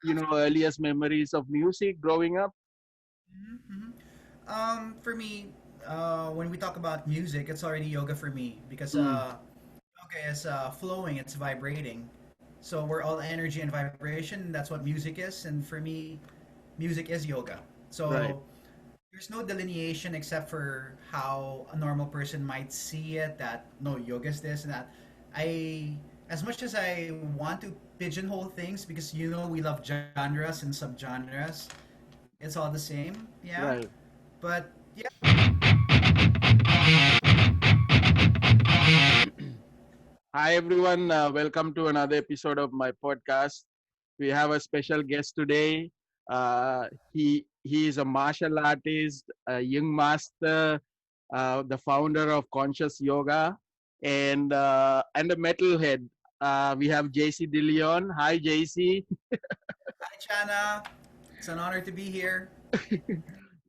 earliest memories of music growing up? Mm-hmm. For me, when we talk about music, it's already yoga for me because Mm, yoga is flowing, it's vibrating. So we're all energy and vibration. That's what music is, and for me, music is yoga. right. So there's no delineation except for how a normal person might see it. That no, yoga is this and that. I, as much as I want to pigeonhole things because we love genres and subgenres, it's all the same. Yeah, Right. but yeah. Hi, everyone. Welcome to another episode of my podcast. We have a special guest today. He is a martial artist, a young master, the founder of Conscious Yoga, and a metalhead. We have JC DeLeon. Hi, JC. Hi, Channa. It's an honor to be here.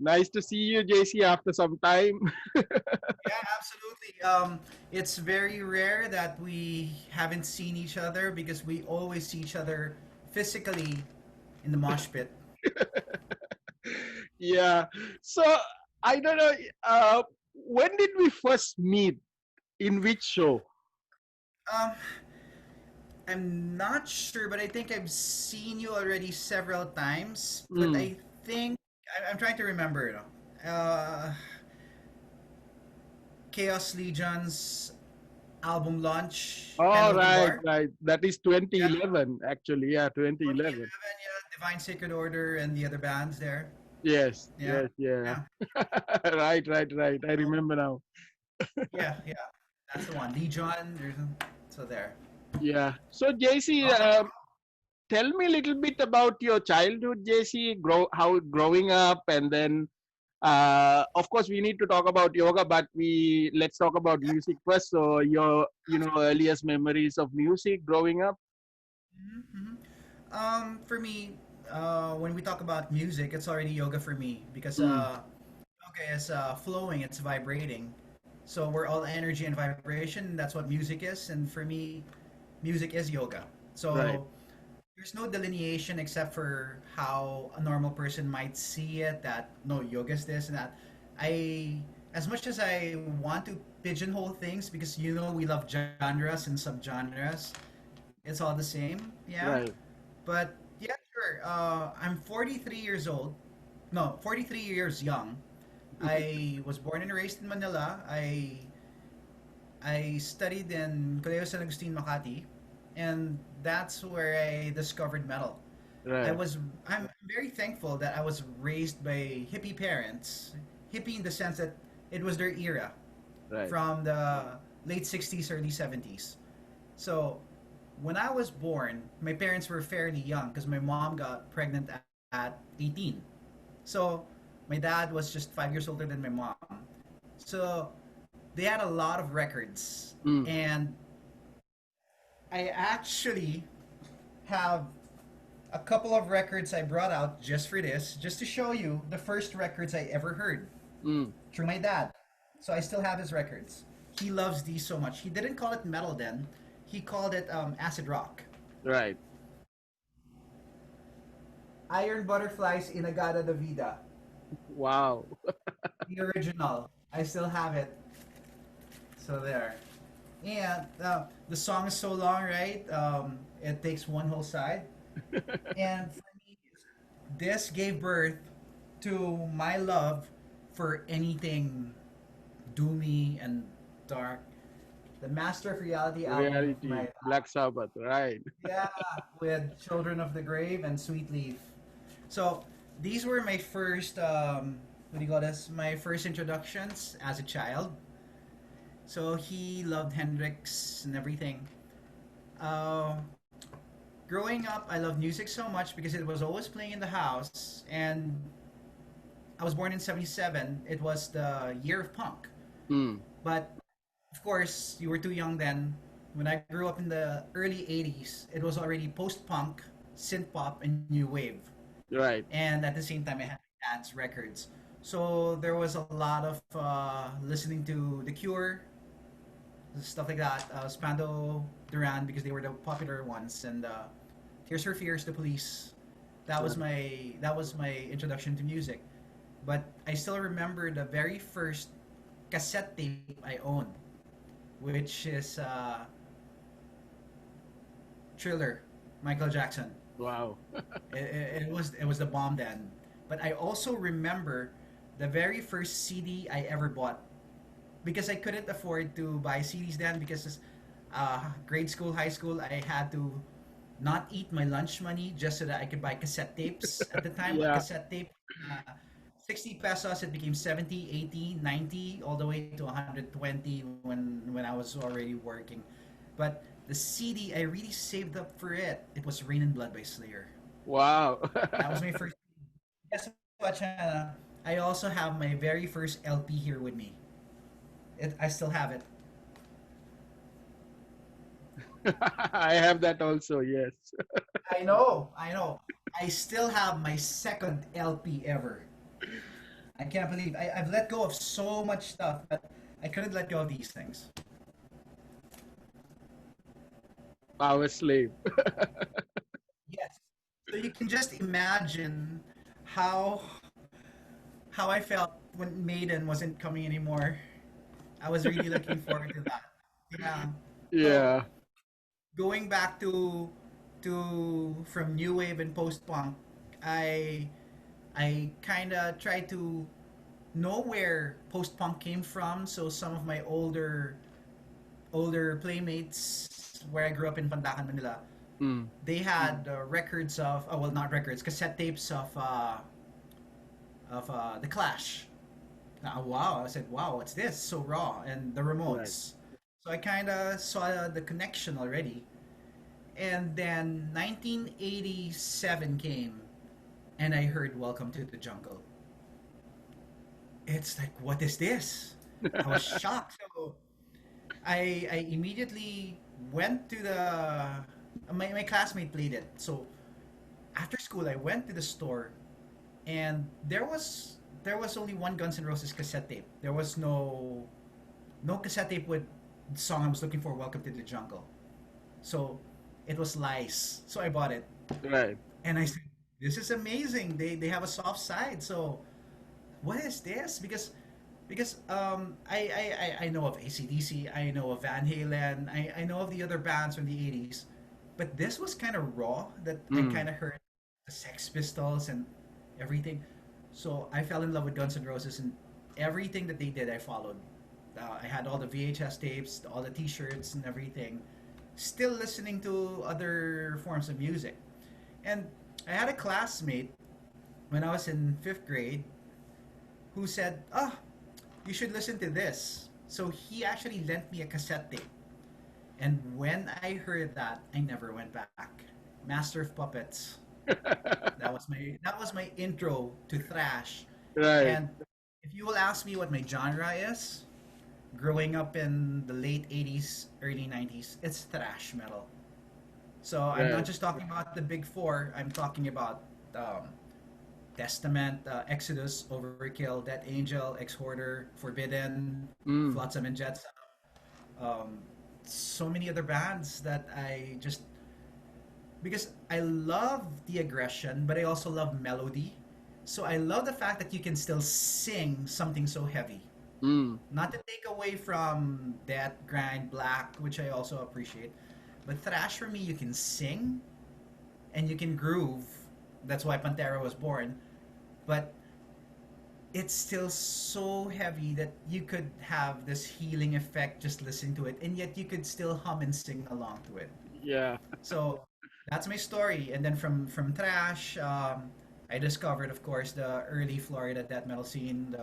Nice to see you, JC, after some time. Yeah, absolutely. It's very rare that we haven't seen each other because we always see each other physically in the mosh pit. Yeah. So I don't know. When did we first meet? In which show? Um, I'm not sure, but I think I've seen you already several times. But Mm. I think I'm trying to remember. Chaos Legion's album launch Oh, penalty right, bar. right. That is Yeah, 2011, actually. Yeah, 2011. 2011. Yeah, Divine Sacred Order and the other bands there. Yes, Yeah, yes, yeah. yeah. Right, right, right. I So, remember now. yeah, yeah. That's the one. Legion. So there. Yeah. So, JC, Awesome. tell me a little bit about your childhood, JC. How growing up, and then, of course, we need to talk about yoga, but let's talk about Yeah, music first. So, your absolutely. earliest memories of music growing up. Hmm. For me, when we talk about music, it's already yoga for me because Mm, yoga is flowing, it's vibrating. So we're all energy and vibration. That's what music is, and for me, music is yoga. right, So there's no delineation except for how a normal person might see it. That no, yoga is this and that. I, as much as I want to pigeonhole things because we love genres and subgenres, it's all the same. Yeah, right. but yeah, sure. I'm 43 years old. No, 43 years young. I was born and raised in Manila. I studied in Colegio San Agustin Makati, and that's where I discovered metal. Right, I'm very thankful that I was raised by hippie parents. Hippie in the sense that it was their era right. from the late 60s, early 70s. So when I was born, my parents were fairly young because my mom got pregnant at 18. So my dad was just 5 years older than my mom. So they had a lot of records. Mm. And I actually have a couple of records I brought out just for this, just to show you the first records I ever heard Mm. through my dad. So I still have his records. He loves these so much. He didn't call it metal then. He called it acid rock. Right. Iron Butterflies Inagada da Vida. Wow. The original. I still have it. So there. And the song is so long, right? It takes one whole side. And for me, this gave birth to my love for anything doomy and dark. The Master of Reality album of my Reality. Black Sabbath. Right. yeah, with Children of the Grave and Sweet Leaf. So these were my first what do you call this? My first introductions as a child. So he loved Hendrix and everything. Uh, Growing up, I loved music so much because it was always playing in the house. And I was born in '77. It was the year of punk. Mm. But of course, you were too young then. When I grew up in the early '80s, it was already post-punk, synth-pop, and new wave. Right. And at the same time, I had my dad's records. So there was a lot of listening to The Cure, stuff like that. Spando Duran because they were the popular ones, and Tears for Fears, The Police. Right. that was my introduction to music. But I still remember the very first cassette tape I owned, which is Thriller, Michael Jackson. Wow. It was the bomb then. But I also remember the very first CD I ever bought because I couldn't afford to buy CDs then because grade school, high school, I had to not eat my lunch money just so that I could buy cassette tapes. At the time, a Yeah. cassette tape, 60 pesos, it became 70, 80, 90, all the way to 120 when I was already working. But the CD, I really saved up for it. It was Rain and Blood by Slayer. Wow. That was my first. Guess what, Chana? I also have my very first LP here with me. I still have it. I have that also. Yes. I know, I know. I still have my second LP ever. I can't believe I've let go of so much stuff, but I couldn't let go of these things. Power slave. Yes. So you can just imagine how how I felt when Maiden wasn't coming anymore. I was really looking forward to that. Yeah. So Yeah. going back to from new wave and post punk, I I kind of try to know where post punk came from. So some of my older playmates where I grew up in Pandacan, Manila, Mm. they had records of well, not records, cassette tapes of the Clash. Wow, I said, wow, what's this? So raw, and the Right. Ramones. So I kind of saw the connection already. And then 1987 came, and I heard "Welcome to the Jungle." It's like, what is this? I was shocked. So I immediately went to my classmate played it. So after school, I went to the store, and there was only one Guns N' Roses cassette tape. There was no cassette tape with the song I was looking for, "Welcome to the Jungle." So it was Lies. So I bought it, Right. and I said, "This is amazing. They have a soft side." So what is this? Because I know of ACDC, I know of Van Halen, I know of the other bands from the 80s, but this was kind of raw that I Mm. kind of heard the Sex Pistols and everything. So I fell in love with Guns N' Roses, and everything that they did I followed. I had all the VHS tapes, all the T-shirts, and everything. Still listening to other forms of music, and I had a classmate when I was in fifth grade who said, "Ah, you should listen to this." So he actually lent me a cassette tape. And when I heard that, I never went back. Master of Puppets. That was my intro to thrash. Right. And if you will ask me what my genre is, growing up in the late 80s, early 90s, it's thrash metal. So I'm not Right. just talking about the big four, I'm talking about um, Testament, Exodus, Overkill, Death Angel, Ex Hoarder, Forbidden, Mm. Flotsam and Jetsam. Um, so many other bands that I just because I love the aggression, but I also love melody. So I love the fact that you can still sing something so heavy. Mm. Not to take away from death, grind, black, which I also appreciate, but thrash for me, you can sing and you can groove. That's why Pantera was born. But it's still so heavy that you could have this healing effect just listening to it, and yet you could still hum and sing along to it. Yeah. So that's my story. And then from thrash, I discovered, of course, the early Florida death metal scene.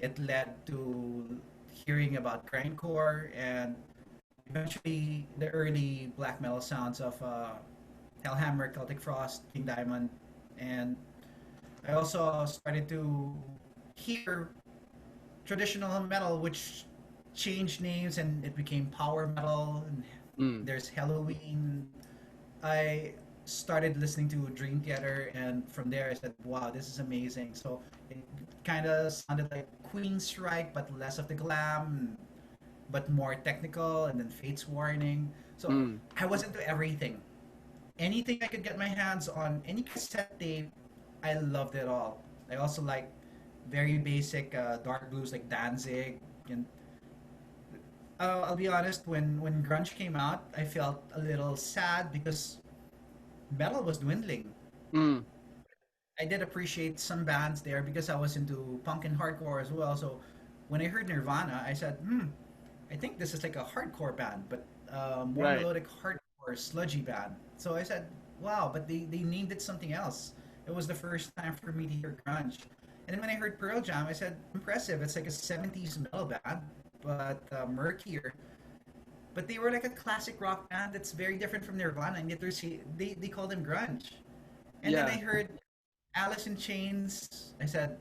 It led to hearing about grindcore and eventually the early black metal sounds of Hellhammer, Celtic Frost, King Diamond, and I also started to hear traditional metal, which changed names and it became power metal. And Mm. there's Halloween. I started listening to Dream Theater, and from there I said, "Wow, this is amazing." So it kind of sounded like Queensryche, but less of the glam, but more technical. And then Fate's Warning. So Mm. I was into everything. anything I could get my hands on, any cassette tape, I loved it all. I also like very basic dark blues like Danzig. And I'll be honest, when grunge came out, I felt a little sad because metal was dwindling. Mm, I did appreciate some bands there because I was into punk and hardcore as well. So when I heard Nirvana, I said, I think this is like a hardcore band, but more right. melodic hardcore sludgy band. So I said, wow, but they named it something else. It was the first time for me to hear grunge. And then when I heard Pearl Jam, I said, impressive. It's like a 70s metal band, but murkier. But they were like a classic rock band that's very different from Nirvana, and yet they call them grunge. And then I Yeah. heard Alice in Chains. I said,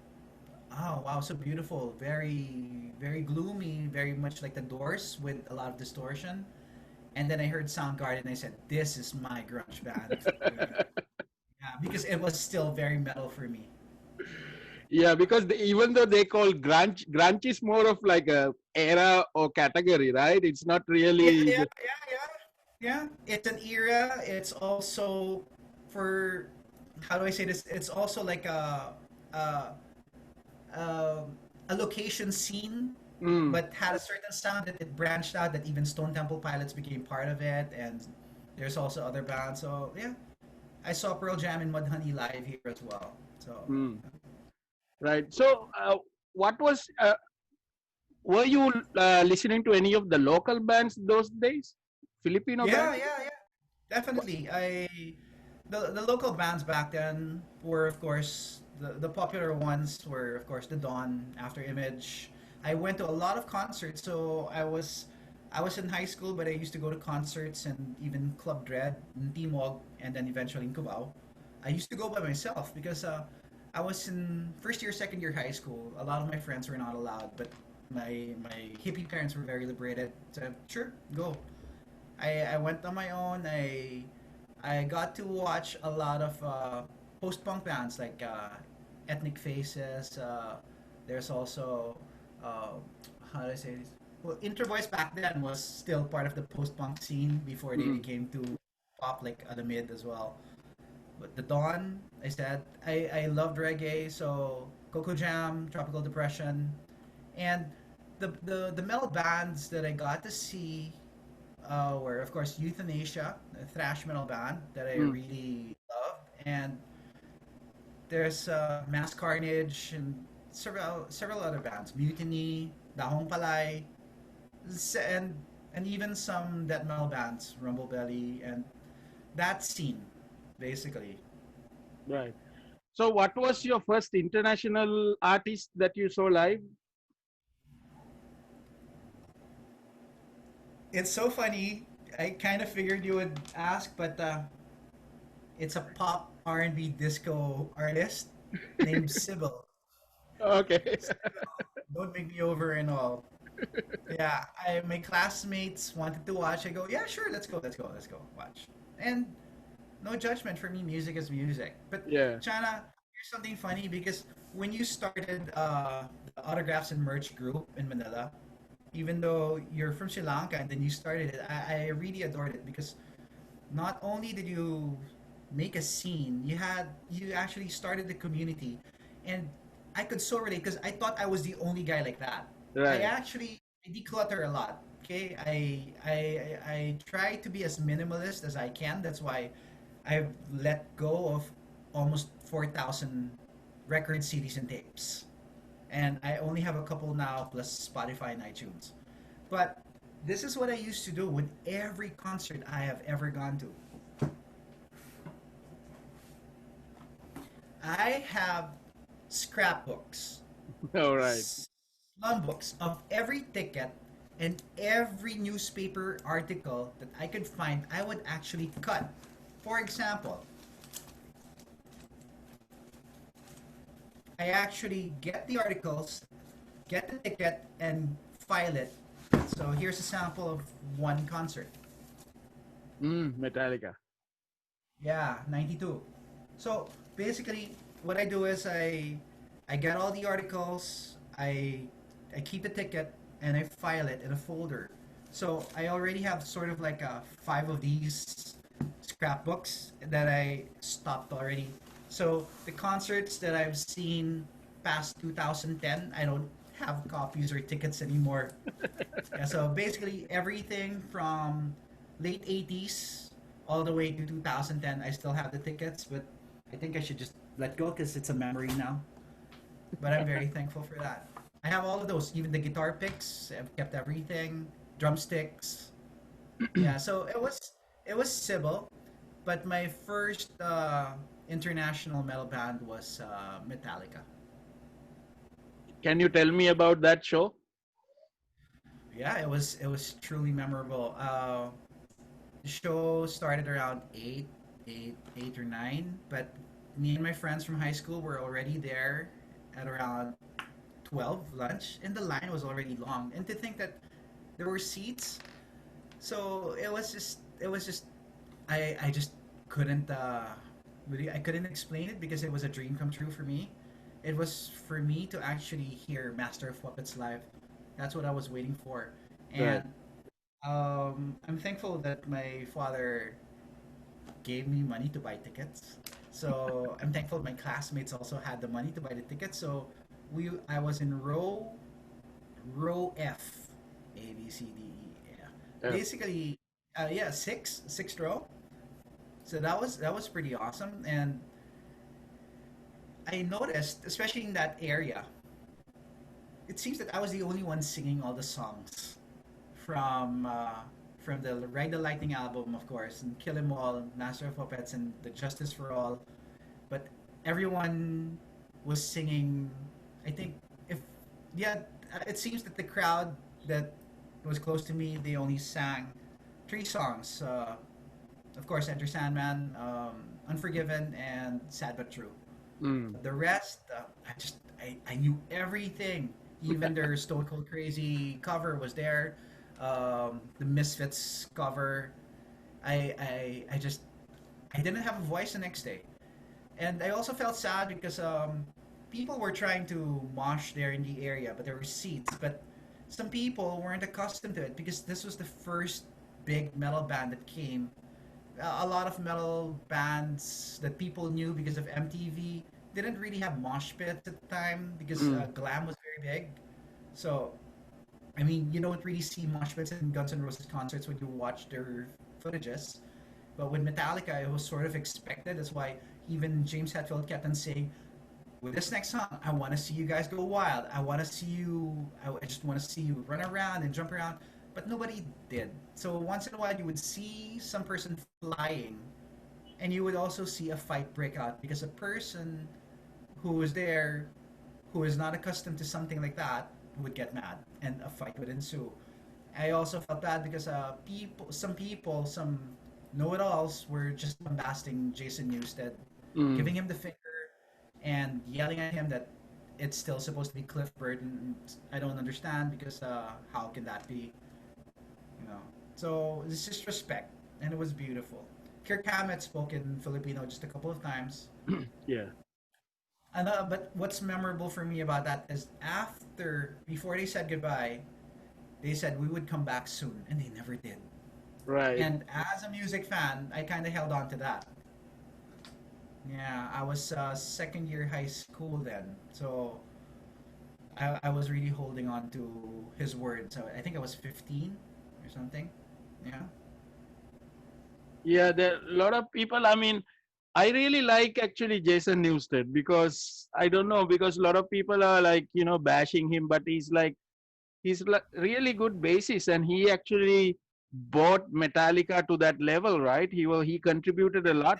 oh wow, so beautiful, very gloomy, very much like the Doors with a lot of distortion. And then I heard Soundgarden and I said, this is my grunge band. Yeah, because it was still very metal for me. Yeah, because even though they call grunge, grunge is more of like a era or category, right? It's not Yeah, really. yeah, yeah, yeah. Yeah, it's an era. It's also for how do I say this? It's also like a, a location scene, Mm, but had a certain sound that it branched out. That even Stone Temple Pilots became part of it, and there's also other bands. So yeah, I saw Pearl Jam and Mudhoney live here as well. So mm, right. So, what was were you listening to any of the local bands those days? Filipino yeah, bands? yeah, yeah, definitely. The local bands back then were of course the popular ones were of course the Dawn, After Image. I went to a lot of concerts, so I was in high school, but I used to go to concerts and even Club Dread in Timog and then eventually in Cubao. I used to go by myself because I was in first year, second year high school. A lot of my friends were not allowed, but my hippie parents were very liberated. So sure, go. I went on my own. I got to watch a lot of post punk bands like Ethnic Faces. There's also uh, how do I say this? Well, Intervoice back then was still part of the post punk scene before they Mm, became too pop like the mid as well. But the Dawn, I said I loved reggae, so Coco Jam, Tropical Depression, and the metal bands that I got to see were of course Euthanasia, a thrash metal band that I mm. really loved, and there's Mass Carnage and several other bands, Mutiny, Dahong Palay, and even some death metal bands, Rumble Belly, and that scene, basically. Right. So, what was your first international artist that you saw live? It's so funny. I kind of figured you would ask, but it's a pop R&B disco artist named Sybil. Okay. Don't make me over and all. Yeah, my classmates wanted to watch. I go, yeah, sure, let's go, watch. And no judgment for me, music is music. But Yeah. Chana, here's something funny because when you started the autographs and merch group in Manila, even though you're from Sri Lanka and then you started it, I really adored it because not only did you make a scene, you actually started the community, and I could so relate because I thought I was the only guy like that. Right. I declutter a lot. Okay, I try to be as minimalist as I can. That's why I've let go of almost 4,000 record CDs and tapes, and I only have a couple now plus Spotify and iTunes. But this is what I used to do with every concert I have ever gone to. I have scrapbooks, All right. slum books of every ticket and every newspaper article that I could find. I would actually cut. For example, I actually get the articles, get the ticket, and file it. So here's a sample of one concert. Metallica. Yeah, 92. So basically, what I do is I get all the articles, I keep the ticket, and I file it in a folder. So I already have sort of like five of these scrapbooks that I stopped already. So the concerts that I've seen past 2010, I don't have copies or tickets anymore. Yeah, so basically everything from late 80s all the way to 2010, I still have the tickets, but I think I should just let go because it's a memory now. But I'm very thankful for that. I have all of those, even the guitar picks. I've kept everything, drumsticks. Yeah, so it was Sybil, but my first international metal band was Metallica. Can you tell me about that show? Yeah, it was truly memorable. The show started around eight or nine, but me and my friends from high school were already there at around 12 lunch, and the line was already long. And to think that there were seats, so it was just I just couldn't really I couldn't explain it because it was a dream come true for me. It was for me to actually hear Master of Puppets live. That's what I was waiting for, Right. and I'm thankful that my father gave me money to buy tickets. So I'm thankful my classmates also had the money to buy the tickets. So I was in row F, A B C D E. Yeah, Yeah. basically, yeah, sixth row. So that was pretty awesome, and I noticed, especially in that area, it seems that I was the only one singing all the songs from the Ride the Lightning album, of course, and Kill 'Em All, Master of Puppets, and the Justice for All. But everyone was singing. I think if yeah, it seems that the crowd that was close to me, they only sang three songs. Of course, Enter Sandman, Unforgiven, and Sad But True. Mm. The rest, I knew everything. Even their Stone Cold Crazy cover was there. The Misfits cover. I didn't have a voice the next day, and I also felt sad because people were trying to mosh there in the area, but there were seats. But some people weren't accustomed to it because this was the first big metal band that came. A lot of metal bands that people knew because of MTV didn't really have mosh pits at the time because Mm. glam was very big. So, I mean, you don't really see mosh pits in Guns N' Roses concerts when you watch their footages. But with Metallica, it was sort of expected. That's why even James Hetfield kept on saying, with this next song, I want to see you guys go wild. I want to see you. I just want to see you run around and jump around. But nobody did. So once in a while, you would see some person flying, and you would also see a fight break out because a person who was there, who is not accustomed to something like that, would get mad, and a fight would ensue. I also felt bad because some know-it-alls were just bombasting Jason Newsted, Mm. giving him the finger and yelling at him that it's still supposed to be Cliff Burton. I don't understand because how can that be? You know. So it's just respect, and it was beautiful. Kirk Hammett spoke in Filipino just a couple of times. Yeah. But what's memorable for me about that is before they said goodbye, they said we would come back soon, and they never did. Right. And as a music fan, I kind of held on to that. Yeah, I was second year high school then, so I was really holding on to his word. So I think I was 15 or something. Yeah. Yeah, there are a lot of people. I mean, I really like actually Jason Newsted because I don't know, because a lot of people are like, bashing him, but he's like really good bassist, and he actually brought Metallica to that level, right? He contributed a lot.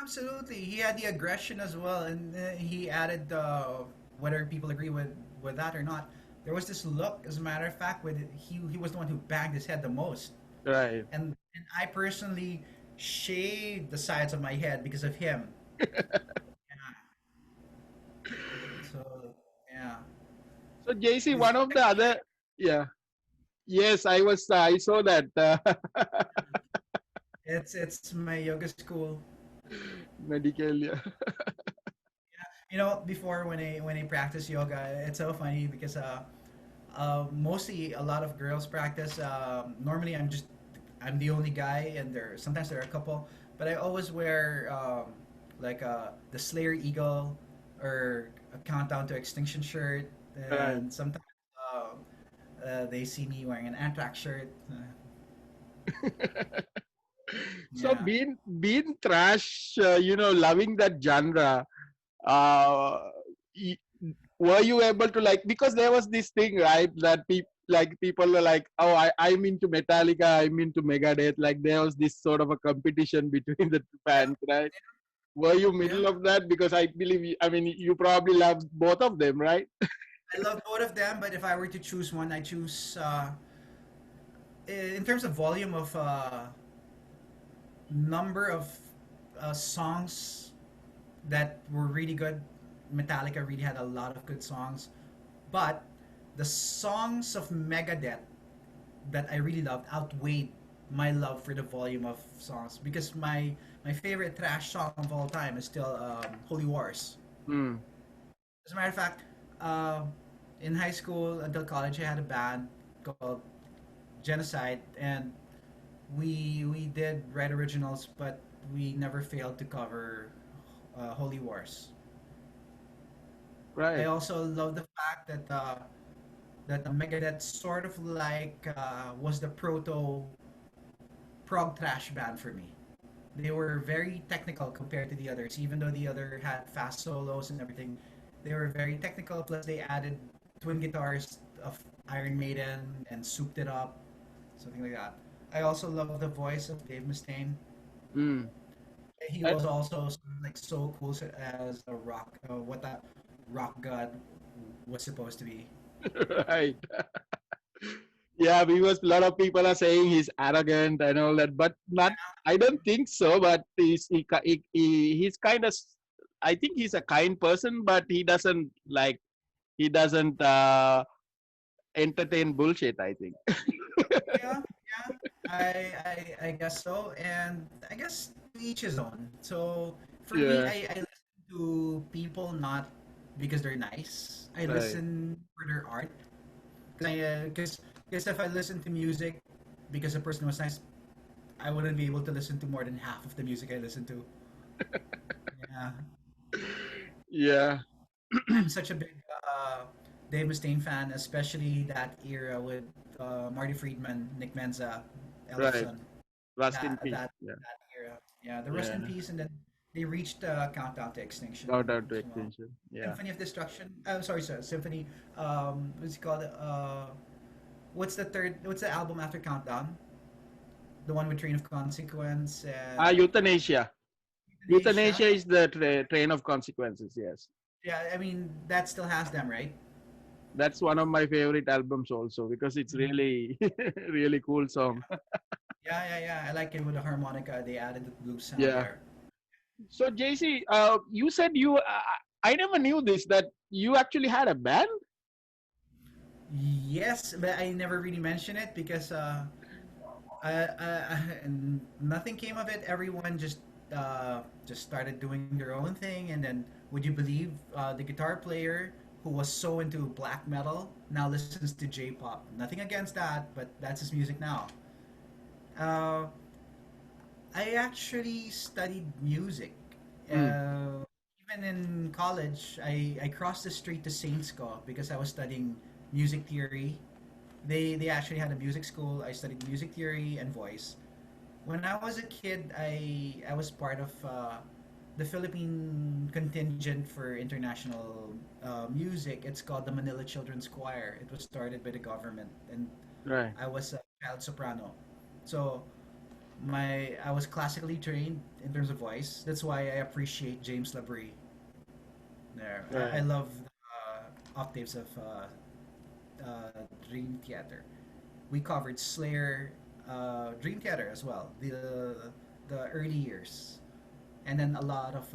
Absolutely, he had the aggression as well, and he added whether people agree with that or not. There was this look, as a matter of fact, with he was the one who banged his head the most, Right. and I personally shaved the sides of my head because of him. Yeah. So yeah, So JC, his one of the other, yeah, yes, I saw that. it's my yoga school. Medical, yeah. Before when I practice yoga, it's so funny because mostly a lot of girls practice. Normally, I'm just I'm the only guy, and sometimes there are a couple, but I always wear like the Slayer Eagle or a Countdown to Extinction shirt, Right. and sometimes they see me wearing an Anthrax shirt. So Yeah, being trash, loving that genre, uh, y- were you able to like, because there was this thing, right, that people are like, oh, I'm into Metallica, I'm into Megadeth, like there was this sort of a competition between the two yeah, fans, right? Were you yeah. middle of that? Because I believe, I mean, you probably love both of them, right? I love both of them, but if I were to choose one, I choose in terms of volume of number of songs that were really good. Metallica really had a lot of good songs, but the songs of Megadeth that I really loved outweighed my love for the volume of songs because my favorite thrash song of all time is still Holy Wars. Hmm. As a matter of fact, um in high school until college, I had a band called Genocide, and we did write originals, but we never failed to cover Holy Wars. I Right. also love the fact that Megadeth sort of like was the proto prog thrash band for me. They were very technical compared to the others, even though the other had fast solos and everything. They were very technical. Plus, they added twin guitars of Iron Maiden and souped it up, something like that. I also love the voice of Dave Mustaine. Hmm. He was also like so cool as a rock, what that rock god was supposed to be. Right. Yeah, because a lot of people are saying he's arrogant and all that, but not. I don't think so. But he's kind of. I think he's a kind person, but he doesn't entertain bullshit. I think. Yeah, yeah, I guess so, and I guess to each his own. So for me, Yeah. I listen to people not because they're nice. I Right. listen for their art. Because if I listen to music because the person was nice, I wouldn't be able to listen to more than half of the music I listen to. Yeah, Yeah. I'm such a big Dave Mustaine fan, especially that era with Marty Friedman, Nick Menza, Right. Ellefson. Rust in That peace. that Yeah. that era. Yeah, the Rust in Yeah. Peace, and then they reached Countdown to Extinction Shout out to as well. extension. Yeah. Symphony of Destruction. Sorry, sir. Symphony. What's it called? What's the third? What's the album after Countdown? The one with Train of Consequence Ah, and euthanasia. Euthanasia. Euthanasia is the train of consequences. Yes. Yeah, I mean that still has them, right? That's one of my favorite albums also because it's Mhm. really really cool song. Yeah. I like it with the harmonica. They added the blues sound Yeah. there. So JC, you said I never knew this that you actually had a band. Yes, but I never really mention it because nothing came of it. Everyone just started doing their own thing, and then would you believe the guitar player who was so into black metal now listens to J-pop. Nothing against that, but that's his music now. Uh, I actually studied music. Mm, Even in college, I crossed the street to Saints Co because I was studying music theory. They actually had a music school. I studied music theory and voice. When I was a kid, I was part of the Philippine contingent for international music. It's called the Manila Children's Choir. It was started by the government, and right. I was a child soprano. So I was classically trained in terms of voice. That's why I appreciate James Labrie. There, I Right. love the octaves of Dream Theater. We covered Slayer, Dream Theater as well, the early years, and then a lot of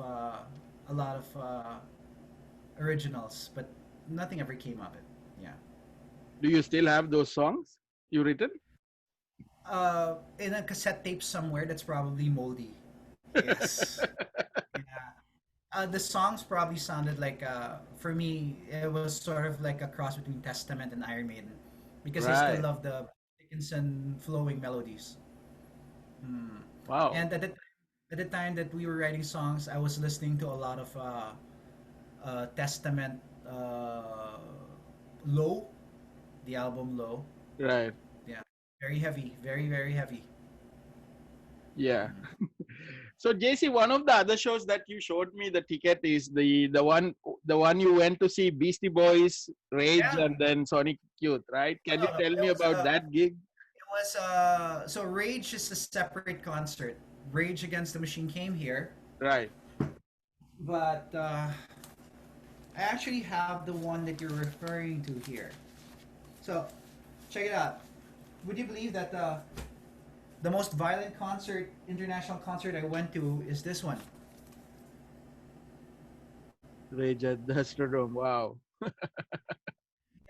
originals, but nothing ever came of it. Yeah, Do you still have those songs you written? in a cassette tape somewhere that's probably moldy. Yes. Yeah. The songs probably sounded like for me it was sort of like a cross between Testament and Iron Maiden because I still Right. love the Dickinson flowing melodies. Mm. Wow. And at the time that we were writing songs, I was listening to a lot of Testament, uh, Low, the album Low. Right. Yeah, very heavy, very very heavy. Yeah. So JC, one of the other shows that you showed me the ticket is the one you went to see Beastie Boys, Rage, Yeah, and then Sonic Youth, right? no, Can you no, no. tell me about that gig? It was so Rage is a separate concert. Rage Against the Machine came here, Right. but I actually have the one that you're referring to here. So check it out. Would you believe that the most violent concert, international concert I went to is this one? Rage at the Astrodome. Wow.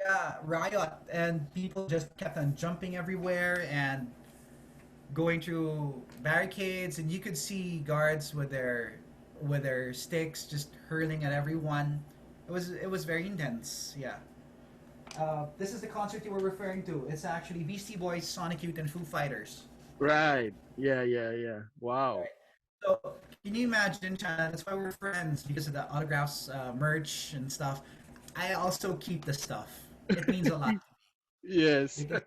Yeah, riot, and people just kept on jumping everywhere and going through barricades, and you could see guards with their sticks just hurling at everyone. It was very intense. Yeah. This is the concert you were referring to. It's actually Beastie Boys, Sonic Youth, and Foo Fighters. Right. Yeah, yeah, yeah. Wow. Right. So can you imagine, China? That's why we're friends because of the autographs, merch, and stuff. I also keep the stuff. It means a lot Yes. because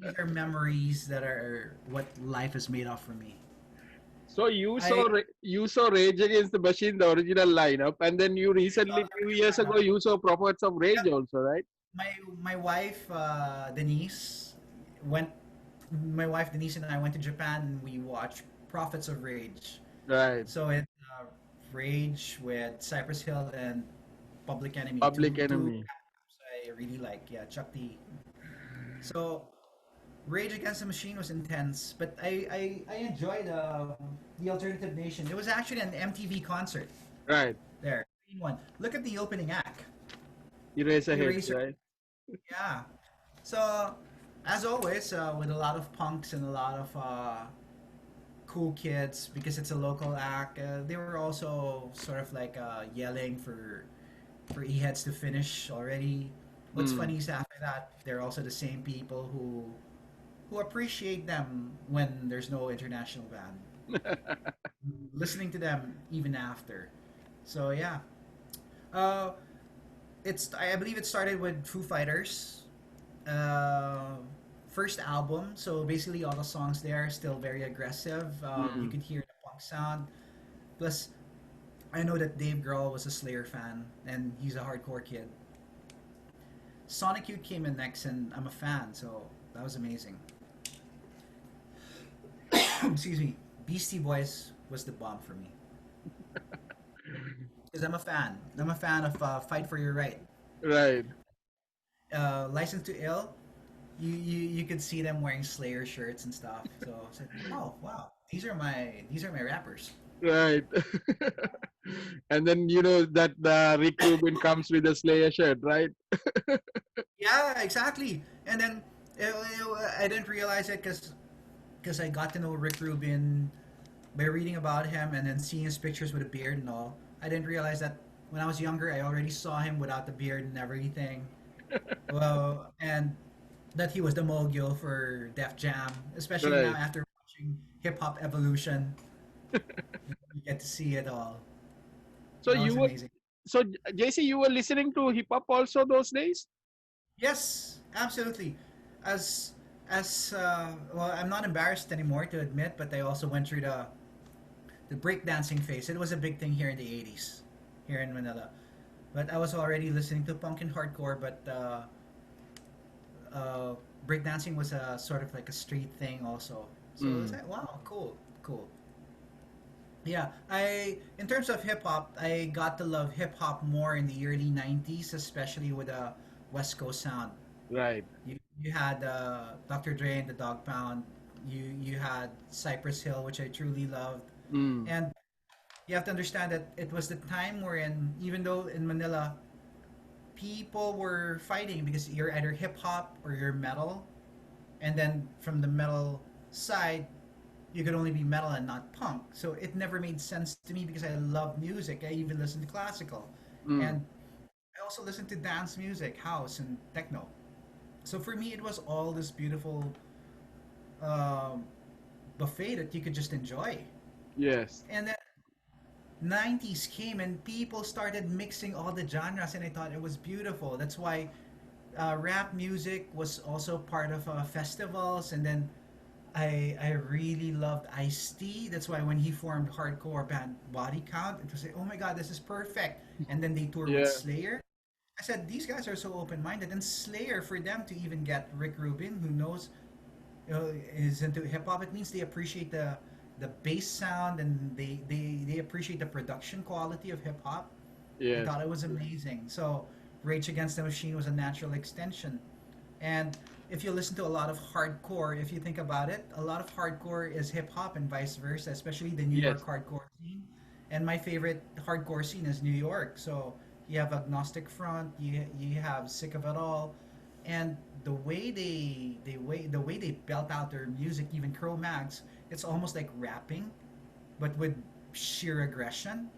these are memories that are what life is made of for me. So you saw I you saw Rage Against the Machine, the original lineup, and then you recently, few years ago, you saw Prophets of Rage also, right? my wife Denise went. My wife Denise and I went to Japan and we watched Prophets of Rage. Right. So it Rage with Cypress Hill and Public Enemy, Public two Enemy. rappers I really like. Yeah, Chuck D. So Rage Against the Machine was intense, but I enjoyed the Alternative Nation. It was actually an MTV concert Right. there. One. Look at the opening act. Eraserheads, Eraser. right? Yeah. So as always, with a lot of punks and a lot of cool kids, because it's a local act, they were also sort of like yelling for e-heads to finish already. What's Mm. funny is after that, they're also the same people who appreciate them when there's no international band. Listening to them even after. So yeah, uh, I believe it started with Foo Fighters, uh, first album. So basically, all the songs there are still very aggressive. You Mm. could hear the punk sound. Plus, I know that Dave Grohl was a Slayer fan, and he's a hardcore kid. Sonic Youth came in next, and I'm a fan, so that was amazing. Excuse me. Beastie Boys was the bomb for me because I'm a fan. I'm a fan of Fight for Your Right. Right. License to Ill. You could see them wearing Slayer shirts and stuff. So I said, oh wow, these are my rappers. Right. And then you know that Rick Rubin comes with a Slayer shirt, right? Yeah, exactly. And then I didn't realize it because I got to know Rick Rubin by reading about him and then seeing his pictures with a beard and all. I didn't realize that when I was younger, I already saw him without the beard and everything. Well, and that he was the mogul for Def Jam, especially now Right. after watching Hip Hop Evolution. You get to see it all. So That was you were amazing. so JC, you were listening to hip hop also those days? Yes, absolutely. As well, I'm not embarrassed anymore to admit, but I also went through the breakdancing phase. It was a big thing here in the '80s, here in Manila. But I was already listening to punk and hardcore, but breakdancing was a sort of like a street thing also. So it was Mm. like, wow, cool, cool. Yeah, in terms of hip hop, I got to love hip hop more in the early '90s, especially with a West Coast sound. Right. You had Dr. Dre and the Dog Pound. You had Cypress Hill, which I truly loved, Mm. and you have to understand that it was the time wherein, even though in Manila, people were fighting because you're either hip hop or you're metal, and then from the metal side, you could only be metal and not punk. So it never made sense to me because I love music. I even listen to classical, Mm. and I also listen to dance music, house and techno. So for me, it was all this beautiful um, buffet that you could just enjoy. Yes. And then 90s came and people started mixing all the genres, and I thought it was beautiful. That's why rap music was also part of festivals. And then I really loved Ice-T. That's why when he formed hardcore band Body Count, it was like, oh my god, this is perfect. And then they tour with Yeah. Slayer. I said, these guys are so open-minded. And Slayer, for them to even get Rick Rubin, who knows, is into hip hop, it means they appreciate the bass sound, and they appreciate the production quality of hip hop. I Yes. thought it was amazing. So Rage Against the Machine was a natural extension. And if you listen to a lot of hardcore, if you think about it, a lot of hardcore is hip hop and vice versa, especially the New York Yes. hardcore scene. And my favorite hardcore scene is New York. So you have Agnostic Front, you have Sick of It All, and the way they belt out their music, even Cro-Mags, it's almost like rapping, but with sheer aggression.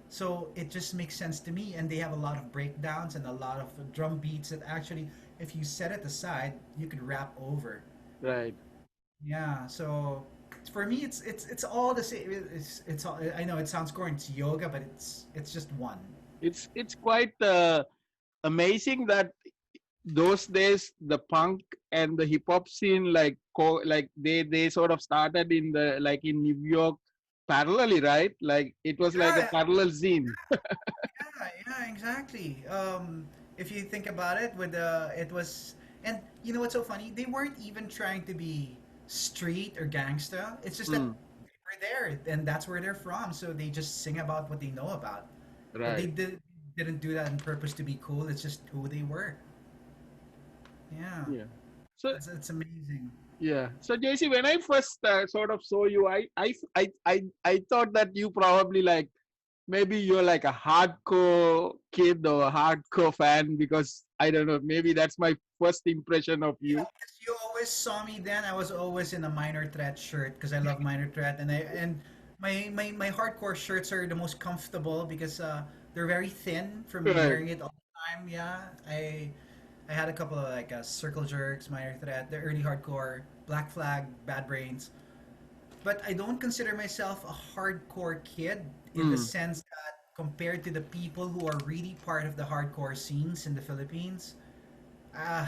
So it just makes sense to me, and they have a lot of breakdowns and a lot of drum beats that actually, if you set it aside, you could rap over. Right. Yeah, so for me, it's all the same. It's all, I know it sounds corny. It's yoga, but it's just one. It's quite amazing that those days the punk and the hip hop scene like they sort of started in the like in New York parallelly, right? Like it was like a Yeah, parallel scene. yeah, exactly. If you think about it, with it was, and you know what's so funny? They weren't even trying to be street or gangsta. It's just that Hmm. they were there, and that's where they're from. So they just sing about what they know about. But they Right. didn't do that on purpose to be cool. It's just who they were. Yeah, Yeah. So it's amazing. yeah. So JC, when I first sort of saw you, I thought that you probably like maybe you're like a hardcore kid or a hardcore fan because I don't know, maybe that's my first impression of Yeah, you. because you always saw me then. I was always in a Minor Threat shirt because I love Minor Threat, and my hardcore shirts are the most comfortable because they're very thin from Right. wearing it all the time. Yeah, I had a couple of like Circle Jerks, Minor Threat, the early hardcore, Black Flag, Bad Brains, but I don't consider myself a hardcore kid in the Mm. sense that compared to the people who are really part of the hardcore scenes in the Philippines. Uh,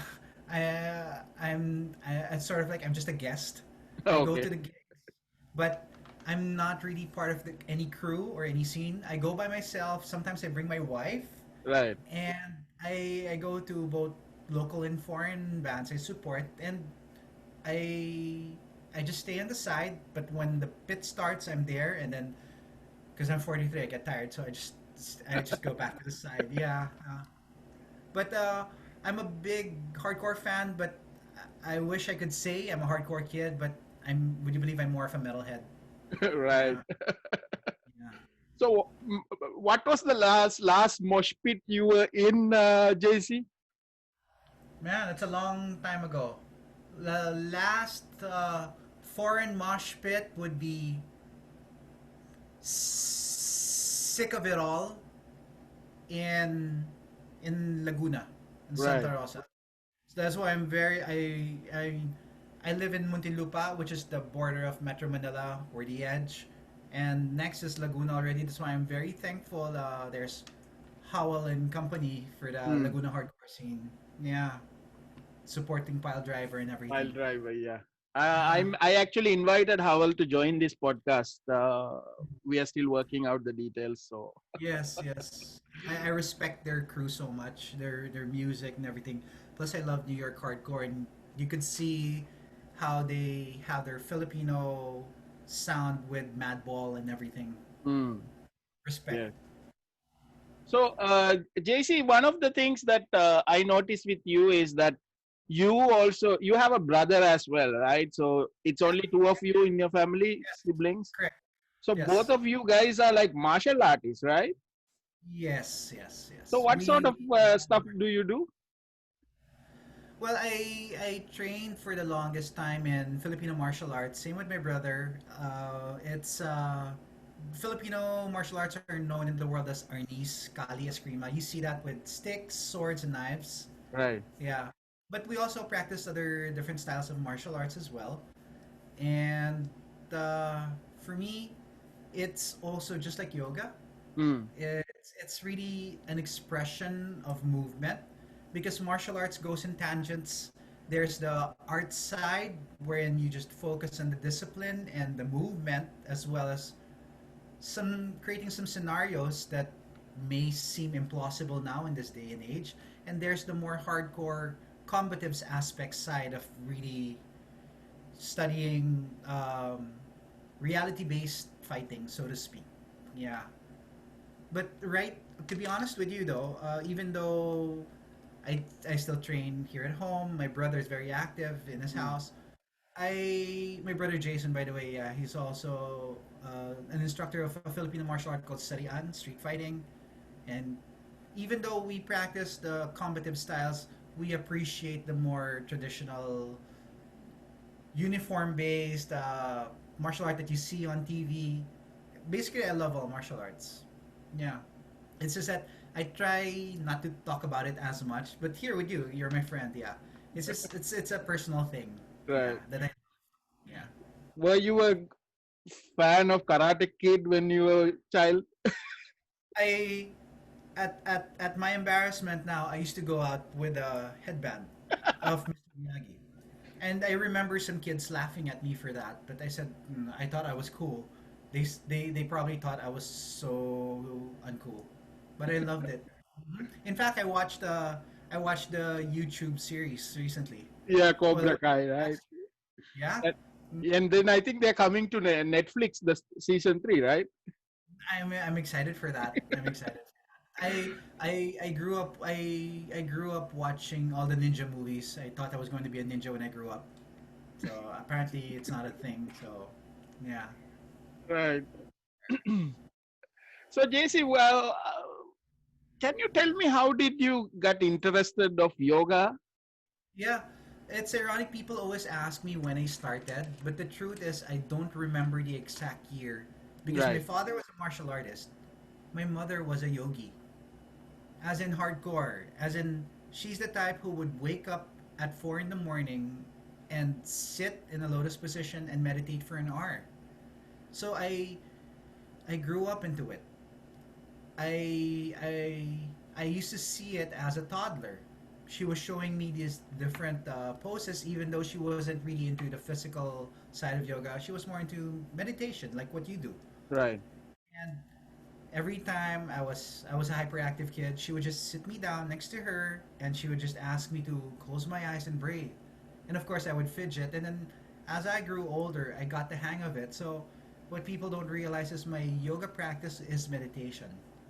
it's sort of like I'm just a guest. I go Okay. to the gigs, but I'm not really part of any crew or any scene. I go by myself. Sometimes I bring my wife, Right. and I go to both local and foreign bands I support, and I I just stay on the side. But when the pit starts, I'm there, and then because I'm 43, I get tired, so I just go back to the side. Yeah. But I'm a big hardcore fan, but I wish I could say I'm a hardcore kid, but would you believe I'm more of a metalhead? Right. Yeah, yeah. So, what was the last mosh pit you were in, JC? Man, it's a long time ago. The last foreign mosh pit would be Sick of It All in Laguna, in Santa Right. Rosa. So that's why I live in Muntinlupa, which is the border of Metro Manila, or the edge, and next is Laguna already. That's why I'm very thankful. There's Howell and company for the Mm. Laguna hardcore scene. Yeah, supporting Pile Driver and Pile everything. driver, yeah. Yeah. I actually invited Howell to join this podcast. We are still working out the details. So Yes, yes. I respect their crew so much, their music and everything. Plus, I love New York hardcore, and you could see how they have their Filipino sound with Madball and everything. mm, Respect. yeah. So JC, one of the things that I noticed with you is that you have a brother as well, right? So it's only two of you in your family, Yes, siblings. correct. So both Yes, of you guys are like martial artists, right? yes, yes, So yes. what sort of stuff do you do? Well, I trained for the longest time in Filipino martial arts. Same with my brother. It's Filipino martial arts are known in the world as arnis, kali, eskrima. You see that with sticks, swords, and knives. Right. Yeah. But we also practice other different styles of martial arts as well. And for me, it's also just like yoga. Mm. It's really an expression of movement because martial arts goes in tangents. There's the art side wherein you just focus on the discipline and the movement as well as some creating some scenarios that may seem implausible now in this day and age. And there's the more hardcore combatives aspect side of really studying reality based fighting, so to speak. Yeah. But right, to be honest with you though, even though I still train here at home, my brother is very active in his Mm. house. My brother Jason, by the way, he's also an instructor of a Filipino martial art called Sarian, street fighting. And even though we practice the combative styles, we appreciate the more traditional uniform based martial art that you see on TV. Basically, I love all martial arts. Yeah. It's just that I try not to talk about it as much. But here with you, you're my friend. Yeah. It's a personal thing. Yeah. Right. That I yeah. Were you a fan of Karate Kid when you were a child? I at my embarrassment now, I used to go out with a headband of Mr. Miyagi. And I remember some kids laughing at me for that, but I said I thought I was cool. They probably thought I was so uncool, but I loved it. In fact, I watched the YouTube series recently. Yeah, Well, Cobra Kai, right? yeah, And, and then I think they're coming to Netflix, the season 3, right? I'm excited for that. I'm excited. I grew up I grew up watching all the ninja movies. I thought I was going to be a ninja when I grew up. So apparently it's not a thing. So yeah. Right. So, JC, well, can you tell me how did you get interested of yoga? Yeah, it's ironic. People always ask me when I started, but the truth is, I don't remember the exact year because my Right, father was a martial artist. My mother was a yogi, as in hardcore, as in she's the type who would wake up at 4 in the morning and sit in a lotus position and meditate for an hour. So I grew up into it. I I I used to see it as a toddler. She was showing me these different poses, even though she wasn't really into the physical side of yoga. She was more into meditation, like what you do. right. And every time I was a hyperactive kid, she would just sit me down next to her, and she would just ask me to close my eyes and breathe. And of course, I would fidget. And then as I grew older, I got the hang of it. So what people don't realize is my yoga practice is meditation.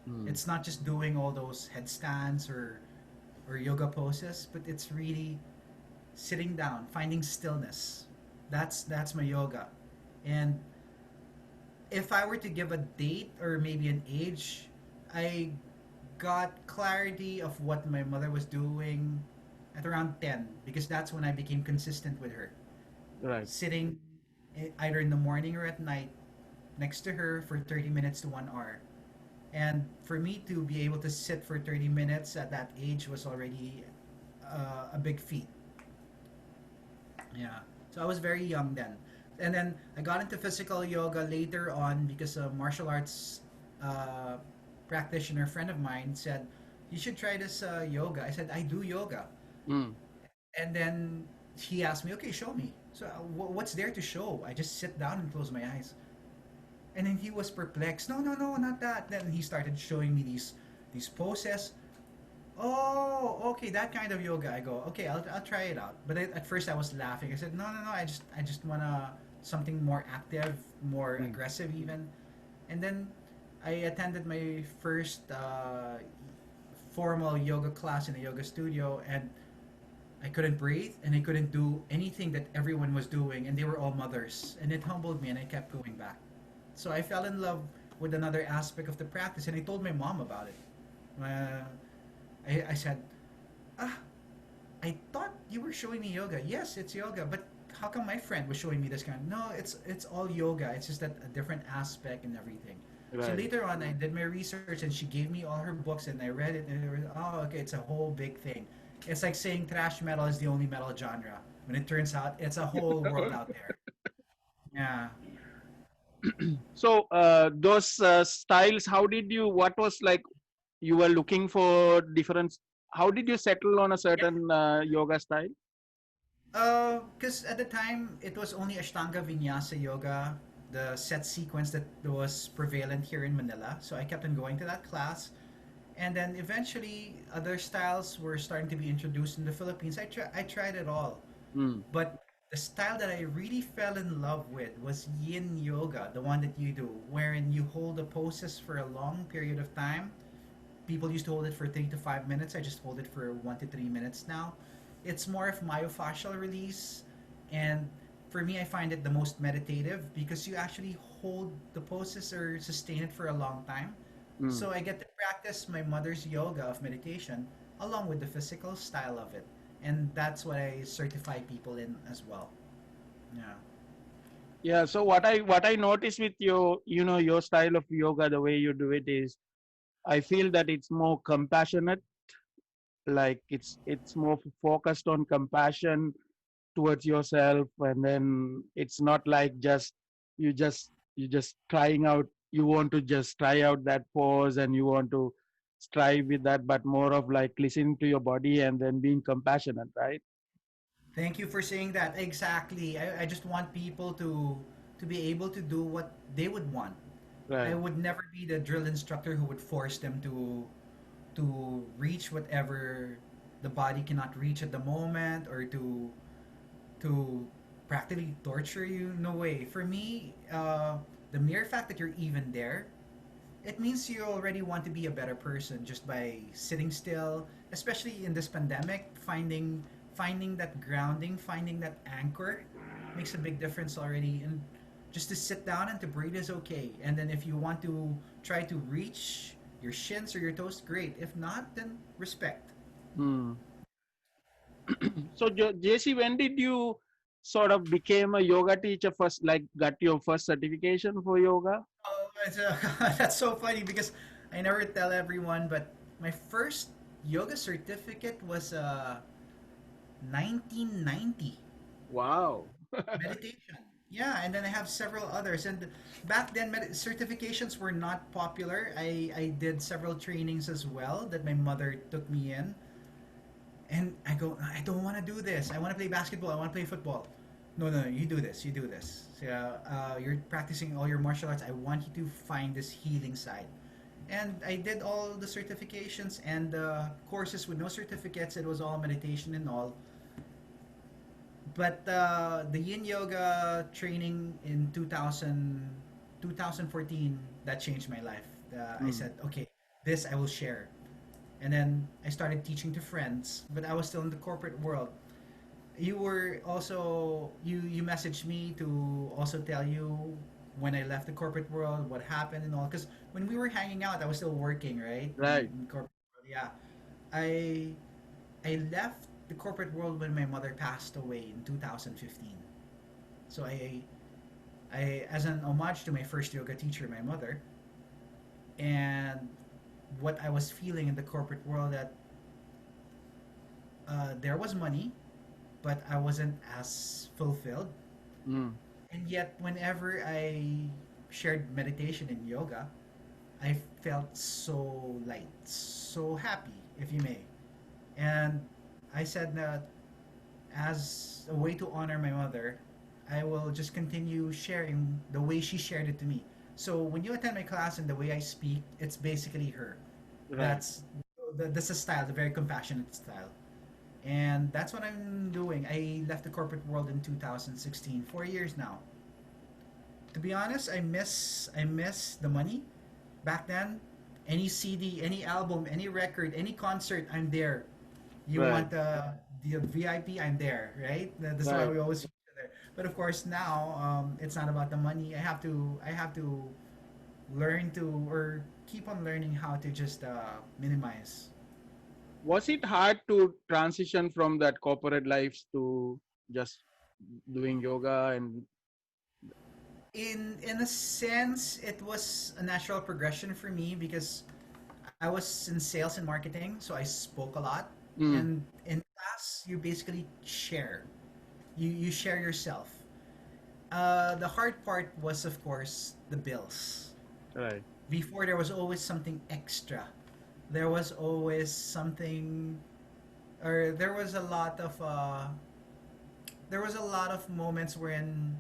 Mm. It's not just doing all those headstands or yoga poses, but it's really sitting down, finding stillness. That's my yoga. And if I were to give a date or maybe an age, I got clarity of what my mother was doing at around 10 because that's when I became consistent with her. Right, Sitting either in the morning or at night next to her for 30 minutes to 1 hour. And for me to be able to sit for 30 minutes at that age was already a big feat. Yeah. So I was very young then. And then I got into physical yoga later on because a martial arts uh, practitioner friend of mine said, "You should try this yoga." I said, "I do yoga." mm. And then he asked me, "Okay, show me." So what's there to show? I just sit down and close my eyes. And then he was perplexed. No, no, no, not that. Then he started showing me these poses. Oh, okay, that kind of yoga. I go, okay, I'll try it out. But at first I was laughing. I said, no, no, no. I just wanna something more active, more Mm. aggressive even. And then I attended my first formal yoga class in a yoga studio, and I couldn't breathe and I couldn't do anything that everyone was doing, and they were all mothers. And it humbled me, and I kept going back. So I fell in love with another aspect of the practice, and I told my mom about it. Uh, I said, ah, I thought you were showing me yoga. Yes, it's yoga, but how come my friend was showing me this kind? No, it's all yoga. It's just that a different aspect and everything. So Right. later on, I did my research, and she gave me all her books, and I read it, and it was, oh, okay, it's a whole big thing. It's like saying thrash metal is the only metal genre when it turns out it's a whole world out there. Yeah. So those styles, how did you? What was like? You were looking for different. How did you settle on a certain yoga style? Because at the time it was only Ashtanga Vinyasa Yoga, the set sequence that was prevalent here in Manila. So I kept on going to that class, and then eventually other styles were starting to be introduced in the Philippines. I tried it all, Mm, but the style that I really fell in love with was Yin Yoga, the one that you do, wherein you hold the poses for a long period of time. People used to hold it for 3 to 5 minutes. I just hold it for 1 to 3 minutes now. It's more of myofascial release, and for me, I find it the most meditative because you actually hold the poses or sustain it for a long time. mm. So I get to practice my mother's yoga of meditation along with the physical style of it, and that's what I certify people in as well. Yeah. Yeah. So what I notice with your your style of yoga, the way you do it is, I feel that it's more compassionate. Like it's more focused on compassion towards yourself, and then it's not like just you just trying out. You want to just try out that pose and you want to strive with that, but more of like listening to your body and then being compassionate, right? Thank you for saying that. Exactly. I just want people to be able to do what they would want. I Right. would never be the drill instructor who would force them to reach whatever the body cannot reach at the moment, or to practically torture you. No way. For me, the mere fact that you're even there, it means you already want to be a better person just by sitting still, especially in this pandemic. Finding that grounding, finding that anchor makes a big difference already. And just to sit down and to breathe is okay. And then if you want to try to reach your shins or your toes, great. If not, then respect. Hmm. So JC, when did you sort of became a yoga teacher first, like got your first certification for yoga? Oh, that's so funny because I never tell everyone, but my first yoga certificate was 1990. Wow. Meditation. Yeah, and then I have several others. And back then, certifications were not popular. I did several trainings as well that my mother took me in. And I go, I don't want to do this. I want to play basketball. I want to play football. No, no, you do this. You do this. So, you're practicing all your martial arts. I want you to find this healing side. And I did all the certifications and courses with no certificates. It was all meditation and all. But the Yin Yoga training in 2014, that changed my life. I Hmm. said, okay, this I will share. And then I started teaching to friends, but I was still in the corporate world. You were also, you messaged me to also tell you when I left the corporate world, what happened and all. Because when we were hanging out, I was still working, right? Right. In corporate world, yeah. I I left the corporate world when my mother passed away in 2015. So I as an homage to my first yoga teacher, my mother, and what I was feeling in the corporate world, that there was money, but I wasn't as fulfilled. Hmm. And yet, whenever I shared meditation and yoga, I felt so light, so happy, if you may. And I said that as a way to honor my mother, I will just continue sharing the way she shared it to me. So when you attend my class and the way I speak, it's basically her. Right. That's that's a style, the very compassionate style. And that's what I'm doing. I left the corporate world in 2016, 4 years now. To be honest, I miss the money. Back then, any CD, any album, any record, any concert, I'm there. You Right. want the VIP, I'm there, right? That's why Right. we always there. But of course now, it's not about the money. I have to learn to, or keep on learning how to just minimize. Was it hard to transition from that corporate lives to just doing yoga and In a sense, it was a natural progression for me because I was in sales and marketing, so I spoke a lot. mm, And in class, you basically share. You share yourself. The hard part was, of course, the bills. Right. Before, there was always something extra. There was always something, or there was a lot of moments when,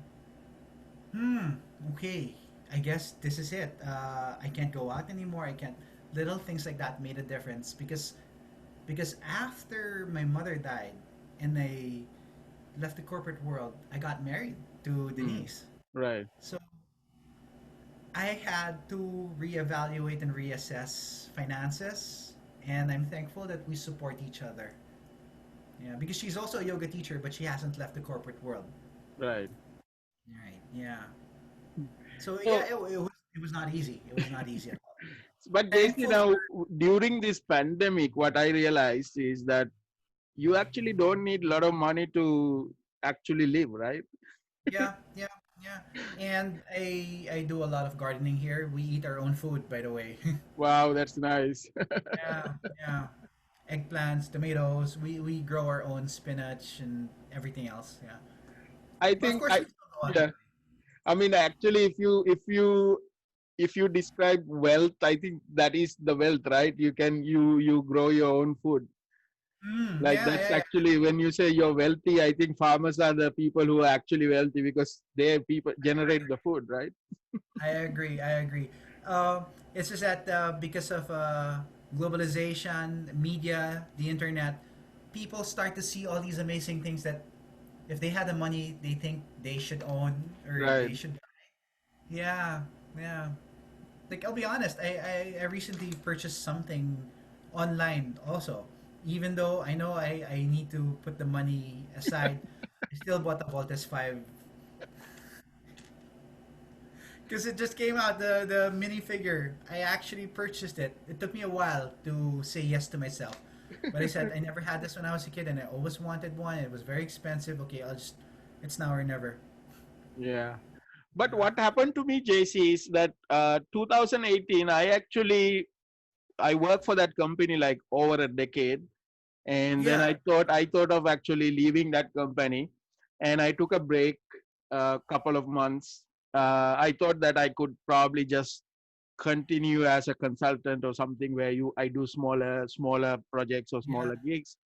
okay, I guess this is it. I can't go out anymore. I can't. Little things like that made a difference because after my mother died and I left the corporate world, I got married to Mm. Denise. Right. So I had to reevaluate and reassess finances, and I'm thankful that we support each other. Yeah, because she's also a yoga teacher, but she hasn't left the corporate world. Right. Right. Yeah. So yeah, So, it was not easy. It was not easy at all. but JC, Thankful for now during this pandemic, what I realized is that you actually don't need a lot of money to actually live, right? yeah, yeah, yeah. And I do a lot of gardening here. We eat our own food, by the way. Wow, that's nice. Yeah, yeah. Eggplants, tomatoes. We grow our own spinach and everything else. Yeah. I But of think course, I we still go out yeah. and I mean, actually, if you describe wealth, I think that is the wealth, right? You grow your own food. Like Yeah, that's yeah, yeah. actually when you say you're wealthy, I think farmers are the people who are actually wealthy because they people generate the food, right? I agree. I agree. Uh, it's just that because of globalization, media, the internet, people start to see all these amazing things that if they had the money, they think they should own or Right. they should. Yeah, yeah. Like I'll be honest, I recently purchased something online also. Even though I know I need to put the money aside, I still bought the Voltes 5 because it just came out, the minifigure. I actually purchased it. It took me a while to say yes to myself. But I said I never had this when I was a kid and I always wanted one. It was very expensive. Okay, it's now or never. Yeah. But Yeah. what happened to me, JC, is that 2018, I worked for that company like over a decade, and then Yeah. I thought of actually leaving that company, and I took a break a couple of months. I thought that I could probably just continue as a consultant or something where I do smaller projects or Yeah. smaller gigs.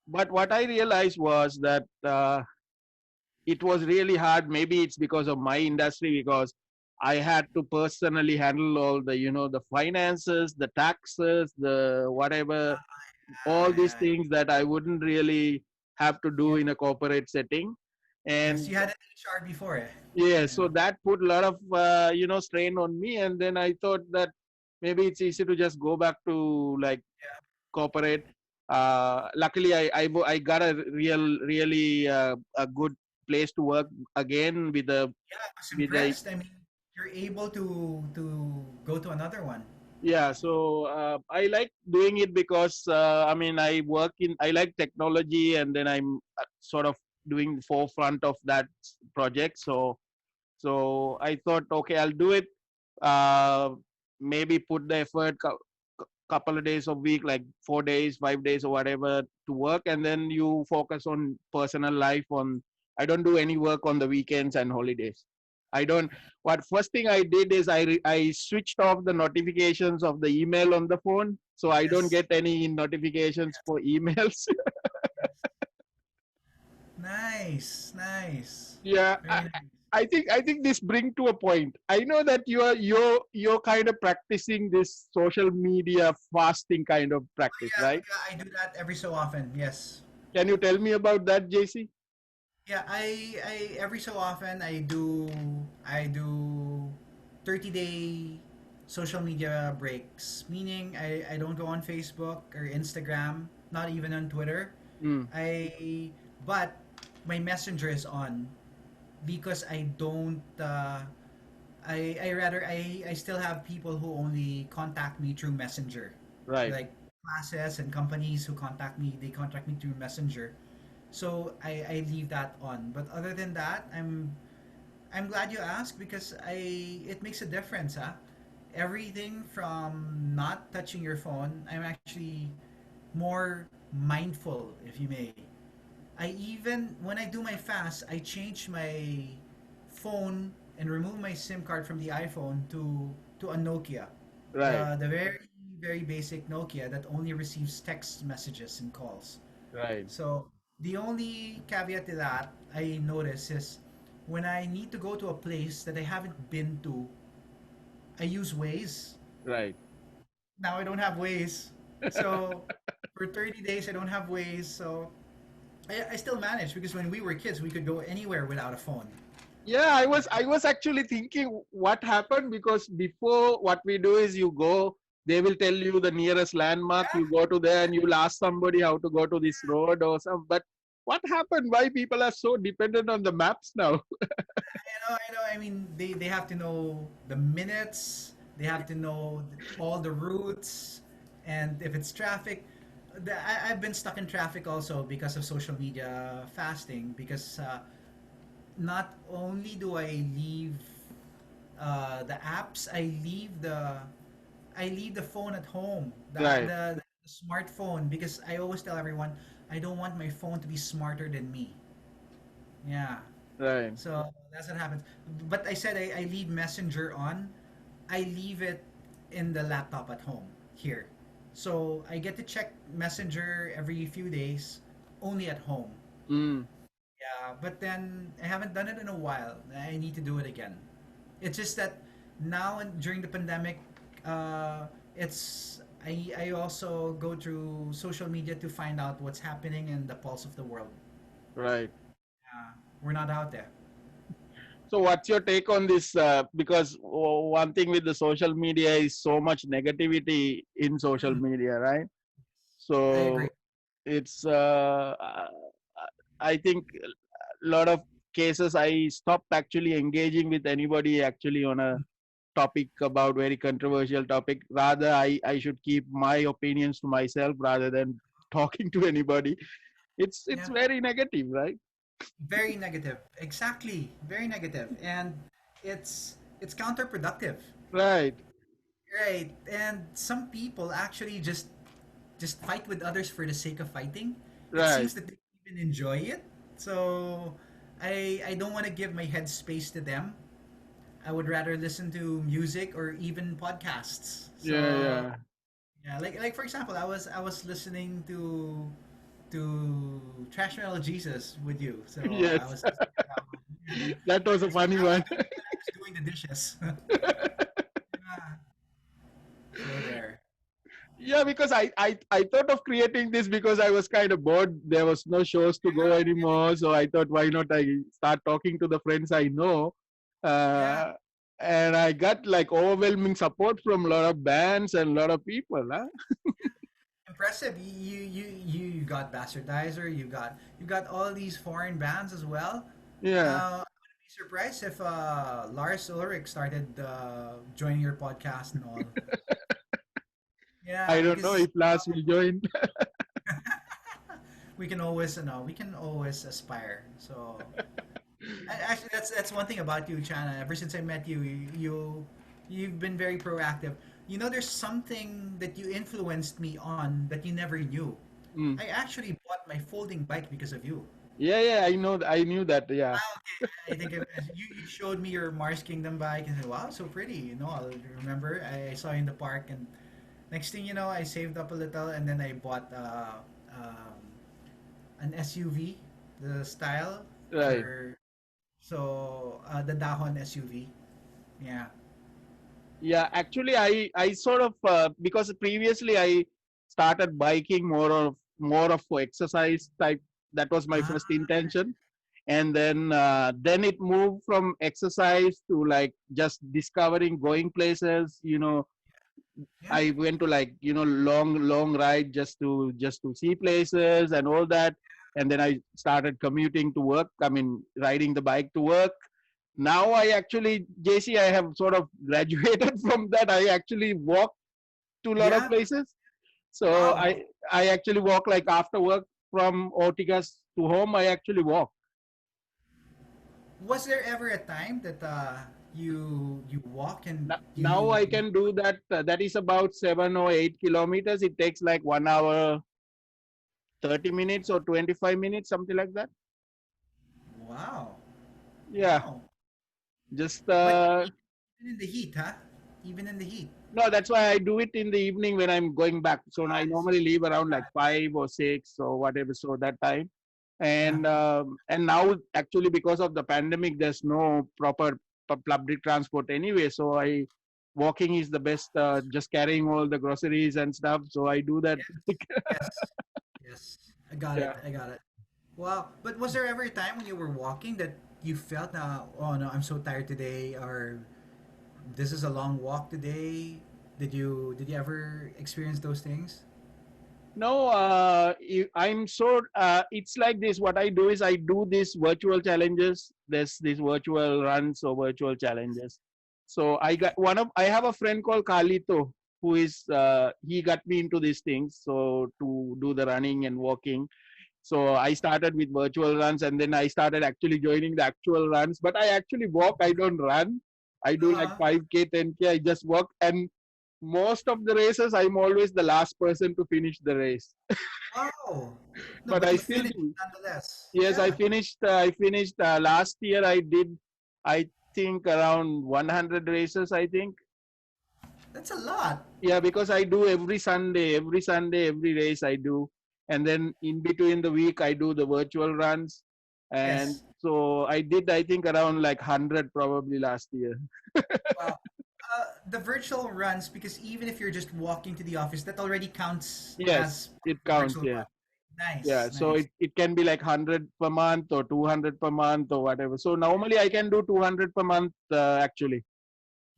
But what I realized was that it was really hard. Maybe it's because of my industry, because I had to personally handle all the the finances, the taxes, the whatever, all these Yeah. things that I wouldn't really have to do Yeah. in a corporate setting. Yes, And you had an HR before it. yeah, so Yeah. that put a lot of strain on me. And then I thought that maybe it's easy to just go back to like Yeah. corporate. Luckily, I got a really a good place to work again Yeah, I was with a impressed. I mean, you're able to go to another one. yeah. So I like doing it because I mean I like technology, and then I'm sort of doing the forefront of that project. So I thought, okay, I'll do it. Uh, Maybe put the effort couple of days a week, like 4 days, 5 days, or whatever to work, and then you focus on personal life. I don't do any work on the weekends and holidays. I don't. What first thing I did is I switched off the notifications of the email on the phone, so I don't Yes. get any notifications for emails. Yes. Nice. Nice. Yeah, Very nice. I think this bring to a point. I know that you're kind of practicing this social media fasting kind of practice, Yeah, right? yeah, I do that every so often. Yes. Can you tell me about that, JC? Yeah, I every so often I do 30-day social media breaks, meaning I don't go on Facebook or Instagram, not even on Twitter. Mm, I but my messenger is on because I don't I rather I still have people who only contact me through messenger, right. like classes and companies who contact me, they contact me through messenger. So I leave that on, but other than that, I'm glad you asked because I it makes a difference, huh? Everything from not touching your phone, I'm actually more mindful, if you may. I even when I do my fast, I change my phone and remove my SIM card from the iPhone to a Nokia, Right. the very basic Nokia that only receives text messages and calls. Right. So the only caveat to that I notice is when I need to go to a place that I haven't been to, I use Waze. Right. Now I don't have Waze. So for 30 days I don't have Waze. So I still manage because when we were kids we could go anywhere without a phone. Yeah, I was actually thinking what happened, because before what we do is you go, they will tell you the nearest landmark, Yeah, you go to there and you'll ask somebody how to go to this road or some. But what happened? Why people are so dependent on the maps now? I know. I mean, they have to know the minutes. They have to know all the routes, and if it's traffic. I've been stuck in traffic also because of social media fasting. Because not only do I leave the apps, I leave the phone at home, Right. the smartphone, because I always tell everyone I don't want my phone to be smarter than me. Yeah. Right. So that's what happens. But I said I leave Messenger on. I leave it in the laptop at home here. So I get to check Messenger every few days, only at home. Mm. Yeah, but then I haven't done it in a while. I need to do it again. It's just that now and during the pandemic, it's I also go through social media to find out what's happening in the pulse of the world. Right. We're not out there. So, what's your take on this? Because one thing with the social media is so much negativity in social Mm, media, right? I agree. So, it's I think a lot of cases I stopped actually engaging with anybody actually on a topic about very controversial topic. Rather, I should keep my opinions to myself rather than talking to anybody. It's Yeah, very negative, right? very negative. Exactly, very negative, and it's counterproductive, Right. right? And some people actually just fight with others for the sake of fighting. It Right. seems that they even enjoy it. So I don't want to give my head space to them. I would rather listen to music or even podcasts. Yeah. So Yeah. yeah, like for example, I was listening to Trash Metal Jesus with you. So I Yes. was listening to that one. Yeah. That was a That's what funny I was one. doing when I was doing the dishes. Yeah. So there. Yeah, because I thought of creating this because I was kind of bored. There was no shows to go anymore, so I thought, why not I start talking to the friends I know, Yeah. uh, and I got like overwhelming support from a lot of bands and a lot of people. Huh? Impressive. You got Bastardizer. You got all these foreign bands as well. Yeah, I wouldn't be surprised if Lars Ulrich started joining your podcast and all. I Yeah, don't know because if Lars will join. we can always aspire. So actually, that's one thing about you, Chana. Ever since I met you, you've been very proactive. You know, there's something that you influenced me on that you never knew. Mm. I actually bought my folding bike because of you. Yeah, yeah, I know. I knew that. Yeah, Ah, okay. I think you showed me your Mars Kingdom bike and said, "Wow, so pretty." You know, I'll remember I saw you in the park, and next thing you know, I saved up a little, and then I bought an SUV, the style right. for the Dahon SUV. Yeah, Yeah, actually, I sort of because previously I started biking more of for exercise type. That was my ah, first intention, and then it moved from exercise to like just discovering, going places. yeah, I went to like long ride just to see places and all that, and then I started commuting to work. I mean, riding the bike to work. Now I actually, JC, I have sort of graduated from that. I actually walk to a lot of yeah. places. So Wow. I actually walk like after work from Ortigas to home. I actually walk. Was there ever a time that you walk and Now you I can do that. That is about 7 or 8 kilometers. It takes like 1 hour, 30 minutes or 25 minutes, something like that. wow, Yeah. wow. Just But even in the heat, huh? Even in the heat. no, that's why I do it in the evening when I'm going back. So I I see. normally leave around Got like 5 or 6 or whatever. So that time, Yeah. and now actually because of the pandemic, there's no proper public transport anyway. So I walking is the best. Just carrying all the groceries and stuff. So I do that. Yes. Yes. Yes. I got it. Yeah. I got it. Wow. But was there ever a time when you were walking that you felt oh no, I'm so tired today, or this is a long walk today? Did you ever experience those things? No, I'm so. It's like this. What I do is I do these virtual challenges. There's these virtual runs or virtual challenges. So I got one of. I have a friend called Carlito who is. He got me into these things. So to do the running and walking. So I started with virtual runs, and then I started actually joining the actual runs. But I actually walk. I don't run. I do like Uh, 5K, 10K. I just walk, and most of the races, I'm always the last person to finish the race. wow. No, But but I you still finished do. nonetheless. Yes, I Yeah. finished. I finished last year. I did. I think around 100 races. I think. That's a lot. Yeah, because I do every Sunday. Every Sunday, every race I do, and then in between the week I do the virtual runs, and Yes. so I did. I think around like 100 probably last year. Wow. The virtual runs, because even if you're just walking to the office, that already counts Yes, as it the counts. virtual Yeah. run. Nice, Yeah, so nice. it can be like 100 per month or 200 per month or whatever. So normally I can do 200 per month actually.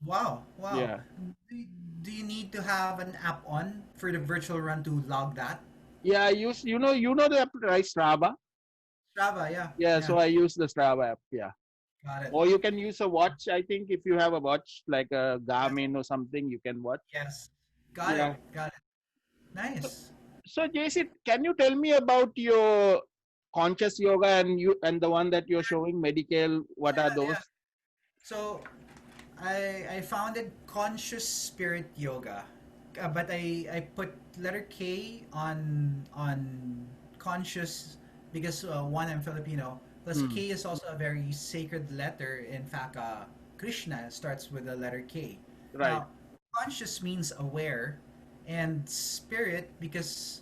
Wow, wow. Yeah. Do, do you need to have an app on for the virtual run to log that? Yeah, I use, the app, right? Strava. Strava, yeah, Yeah, yeah. so I use the Strava app. Yeah. Got it. Or you can use a watch. I think if you have a watch like a Yes, Garmin or something, you can watch. yes. Got it, Yeah. got it. So, Nice. so JC, can you tell me about your conscious yoga and the one that you're showing, medical? Oh, What are yeah, yeah. those? So, I founded Conscious Spirit Yoga, but I put letter K on conscious because one, I'm Filipino. Plus Hmm. K is also a very sacred letter. In fact, Krishna starts with the letter K. Right. Now, conscious means aware, and spirit because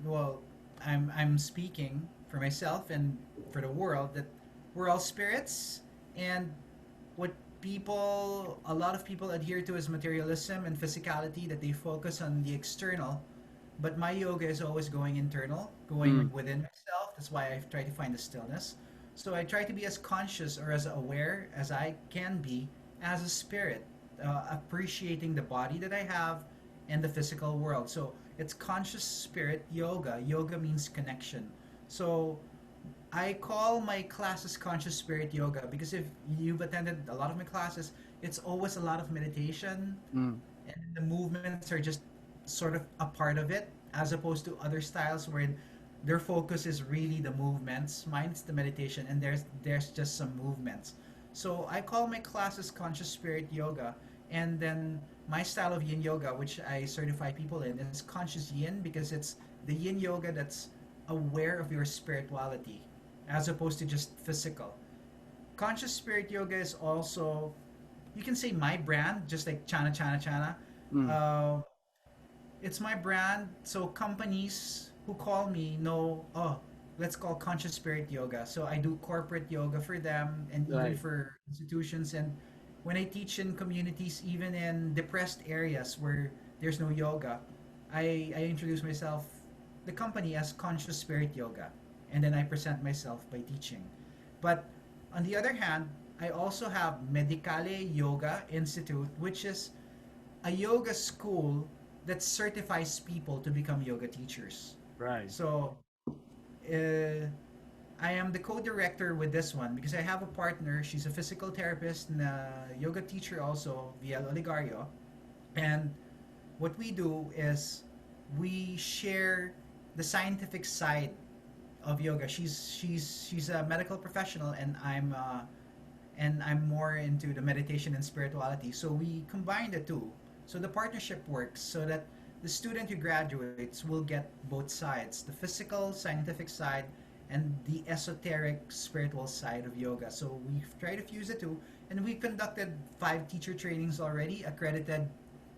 well, I'm speaking for myself and for the world that we're all spirits, and what a lot of people adhere to is materialism and physicality, that they focus on the external. But my yoga is always going internal, Hmm. going within myself. That's why I try to find the stillness. So I try to be as conscious or as aware as I can be as a spirit, appreciating the body that I have and the physical world. So it's conscious spirit yoga. Yoga means connection. So I call my classes Conscious Spirit Yoga because if you've attended a lot of my classes, it's always a lot of meditation, Hmm. and the movements are just sort of a part of it, as opposed to other styles where their focus is really the movements. Mine's the meditation, and there's just some movements. So I call my classes Conscious Spirit Yoga, and then my style of Yin Yoga, which I certify people in, is Conscious Yin because it's the Yin Yoga that's aware of your spirituality as opposed to just physical. Conscious Spirit Yoga is also, you can say, my brand, just like Channa Channa Channa. Hmm. Uh, it's my brand, so companies who call me know, oh, let's call Conscious Spirit Yoga. So I do corporate yoga for them and even Right. for institutions. And when I teach in communities, even in depressed areas where there's no yoga, I introduce myself, the company, as Conscious Spirit Yoga. And then I present myself by teaching. But on the other hand, I also have Medicale Yoga Institute, which is a yoga school that certifies people to become yoga teachers. Right. So, uh, I am the co-director with this one because I have a partner. She's a physical therapist and a yoga teacher also, via Oligario. And what we do is we share the scientific side of yoga. She's a medical professional, and I'm more into the meditation and spirituality. So we combine the two. So the partnership works so that the student who graduates will get both sides, the physical, scientific side, and the esoteric spiritual side of yoga. So we've tried to fuse the two, and we've conducted 5 teacher trainings already, accredited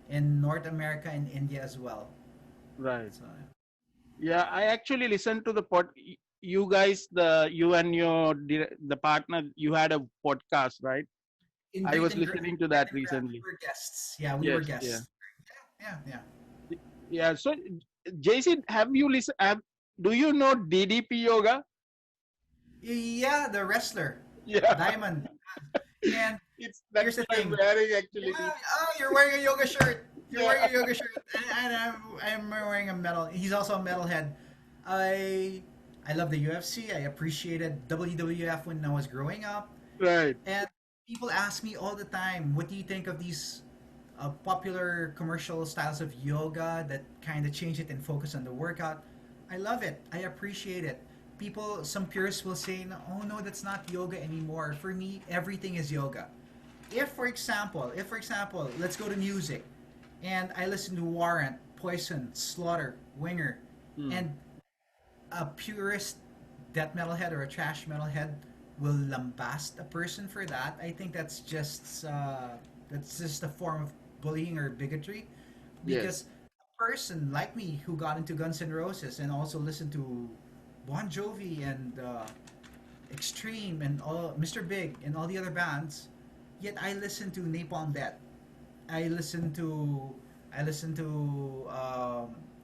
in North America and India as well. Right. So Yeah, I actually listened to the you guys, you and your the partner, you had a podcast, right? in I Grit was and Gra- listening to Grit that and Gra- recently. we were guests. Yeah, we were Yes, yeah. guests. Yeah, yeah. Yeah. So, JC, have you listened? Do you know DDP yoga? Yeah, the wrestler, Yeah, Diamond. And it's here's that's the what I'm thing. wearing Yeah, actually. oh, you're wearing a yoga shirt. You're Yeah, wearing a yoga shirt, and I'm wearing a metal. He's also a metalhead. I I love the UFC. I appreciated WWF when I was growing up, right. and people ask me all the time, "What do you think of these popular commercial styles of yoga that kind of change it and focus on the workout?" I love it. I appreciate it. People, some purists will say, "Oh no, that's not yoga anymore." For me, everything is yoga. If for example, let's go to music, and I listen to Warrant, Poison, Slaughter, Winger, Hmm. and a purist death metalhead or a trash metalhead will lambast a person for that. I think that's just a form of bullying or bigotry, Yes. because a person like me who got into Guns N' Roses and also listened to Bon Jovi and Extreme and all Mr. Big and all the other bands, yet I listen to Napalm Death. I listen to I listen to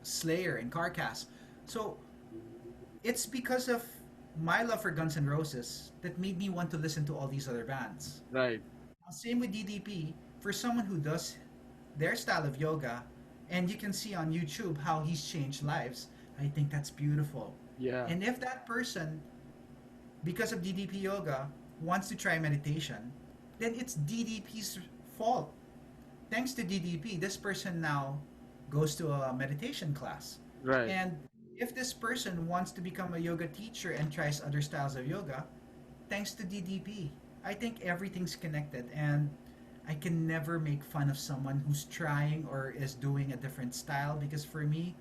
Slayer and Carcass. So it's because of my love for Guns N' Roses that made me want to listen to all these other bands. Right. Same with DDP. For someone who does their style of yoga, and you can see on YouTube how he's changed lives, I think that's beautiful. Yeah. And if that person, because of DDP yoga, wants to try meditation, then it's DDP's fault. Thanks to DDP, this person now goes to a meditation class. Right. And if this person wants to become a yoga teacher and tries other styles of yoga, thanks to DDP. I think everything's connected, and I can never make fun of someone who's trying or is doing a different style, because for me,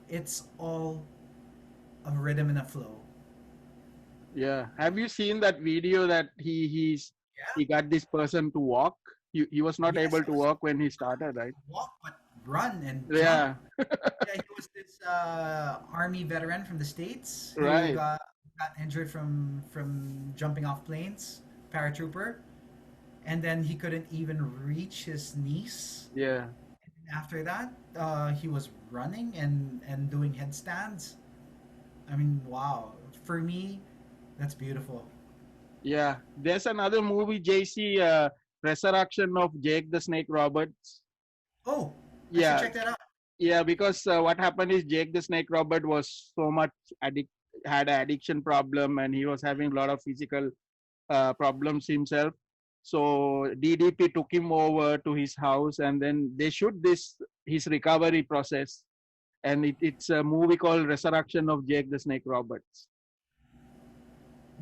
it's all a rhythm and a flow. Yeah. Have you seen that video that Yeah. he got this person to walk? He was not Yes, able he to was walk when he started, right? walk but run and jump. Yeah. Yeah, he was this army veteran from the states who Right. got injured from jumping off planes, paratrooper, and then he couldn't even reach his knees. Yeah. After that, he was running and doing headstands. I mean, wow! For me, that's beautiful. Yeah. There's another movie, JC, Resurrection of Jake the Snake Roberts. Oh, I should Yeah. check that out. Yeah, because what happened is Jake the Snake Robert was so much addict had an addiction problem, and he was having a lot of physical problems himself. So DDP took him over to his house, and then they shoot this his recovery process, and it's a movie called Resurrection of Jake the Snake Roberts.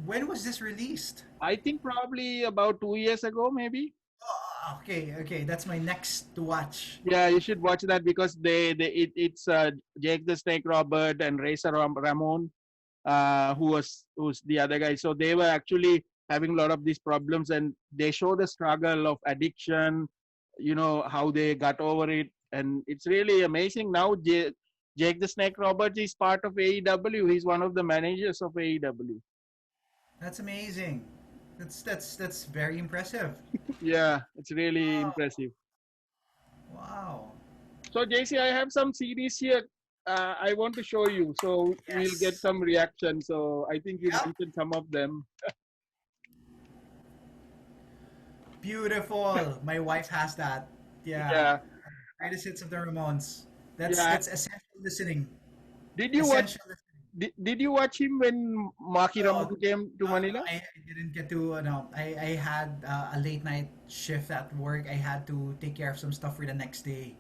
When was this released? I think probably about 2 years ago, maybe. Oh, okay, okay. That's my next to watch. Yeah, you should watch that because it's Jake the Snake Robert and Razor Ramon, who's the other guy. So they were actually having a lot of these problems, and they show the struggle of addiction. How they got over it, and it's really amazing. Now Jake the Snake Roberts is part of AEW. He's one of the managers of AEW. That's amazing. That's very impressive. Yeah, it's really Wow. impressive. Wow. So JC, I have some CDs here. I want to show you, so we'll get Yes. some reaction. So I think you Yep. mentioned some of them. Beautiful. My wife has that. Yeah. Yeah, Greatest hits of the Ramones. That's yeah. that's essential listening. Did you watch? Essential listening. Did you watch him when Maki No, Ramon came to Manila? I didn't get to. No, I had a late night shift at work. I had to take care of some stuff for the next day.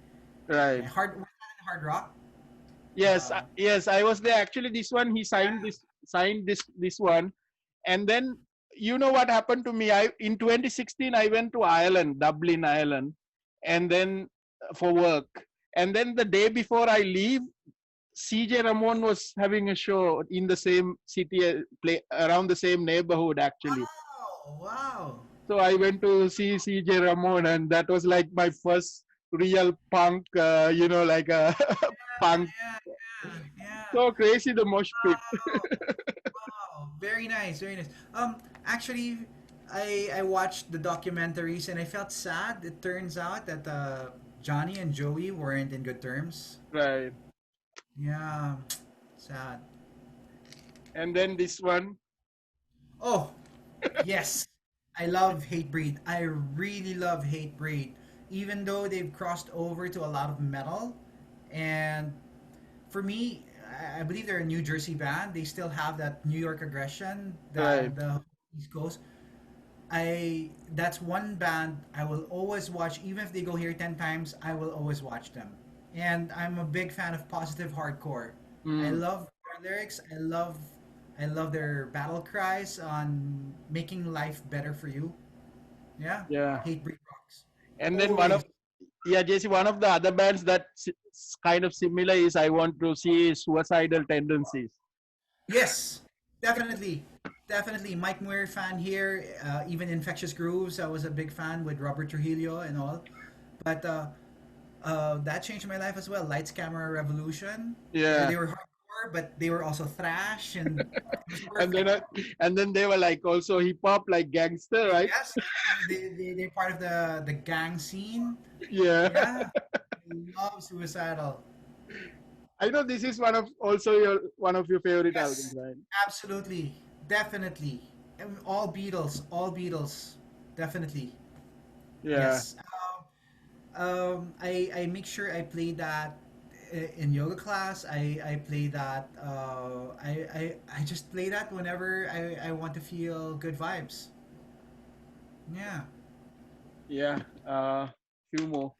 Right. Was that in Hard Rock? Yes, Uh, yes. I was there. Actually, this one he yeah. signed this one, and then you know what happened to me? I in 2016 I went to Ireland, Dublin, Ireland, and then for work, and then the day before I leave, CJ Ramon was having a show in the same city, play around the same neighborhood actually. Wow, wow. So I went to see CJ Ramon, and that was like my first real punk, like a punk. Yeah, yeah, yeah. So crazy the mosh pit. Wow, wow. Very nice, very nice. Actually, I watched the documentaries and I felt sad. It turns out that Johnny and Joey weren't in good terms. Right. Yeah, sad. And then this one, Oh, yes. I love Hatebreed. I really love Hatebreed. Even though they've crossed over to a lot of metal, and for me, I believe they're a New Jersey band. They still have that New York aggression, right. the East Coast. That's one band I will always watch, even if they go here 10 times. I will always watch them, and I'm a big fan of positive hardcore. I Mm, love their lyrics. I love their battle cries on making life better for you. Yeah, yeah. Hatebreed rocks. And then Always. yeah, JC, one of the other bands that's kind of similar is I want to see Suicidal Tendencies. Yes, definitely. Definitely. Mike Muir fan here. Even Infectious Grooves, I was a big fan with Robert Trujillo and all. But that changed my life as well. Lights, Camera, Revolution. Yeah. They were hardcore, but they were also thrash, and it was And then perfect. uh, and then they were like also hip hop, like gangster, right? Yes, they're part of the gang scene. Yeah. Yeah, I love Suicidal. I know this is one of your favorite albums, Yes, right? absolutely, definitely. All Beatles, all Beatles, definitely. Yeah. Yes. I make sure I play that in yoga class. I play that. I just play that whenever I want to feel good vibes. Yeah. Yeah. Few more.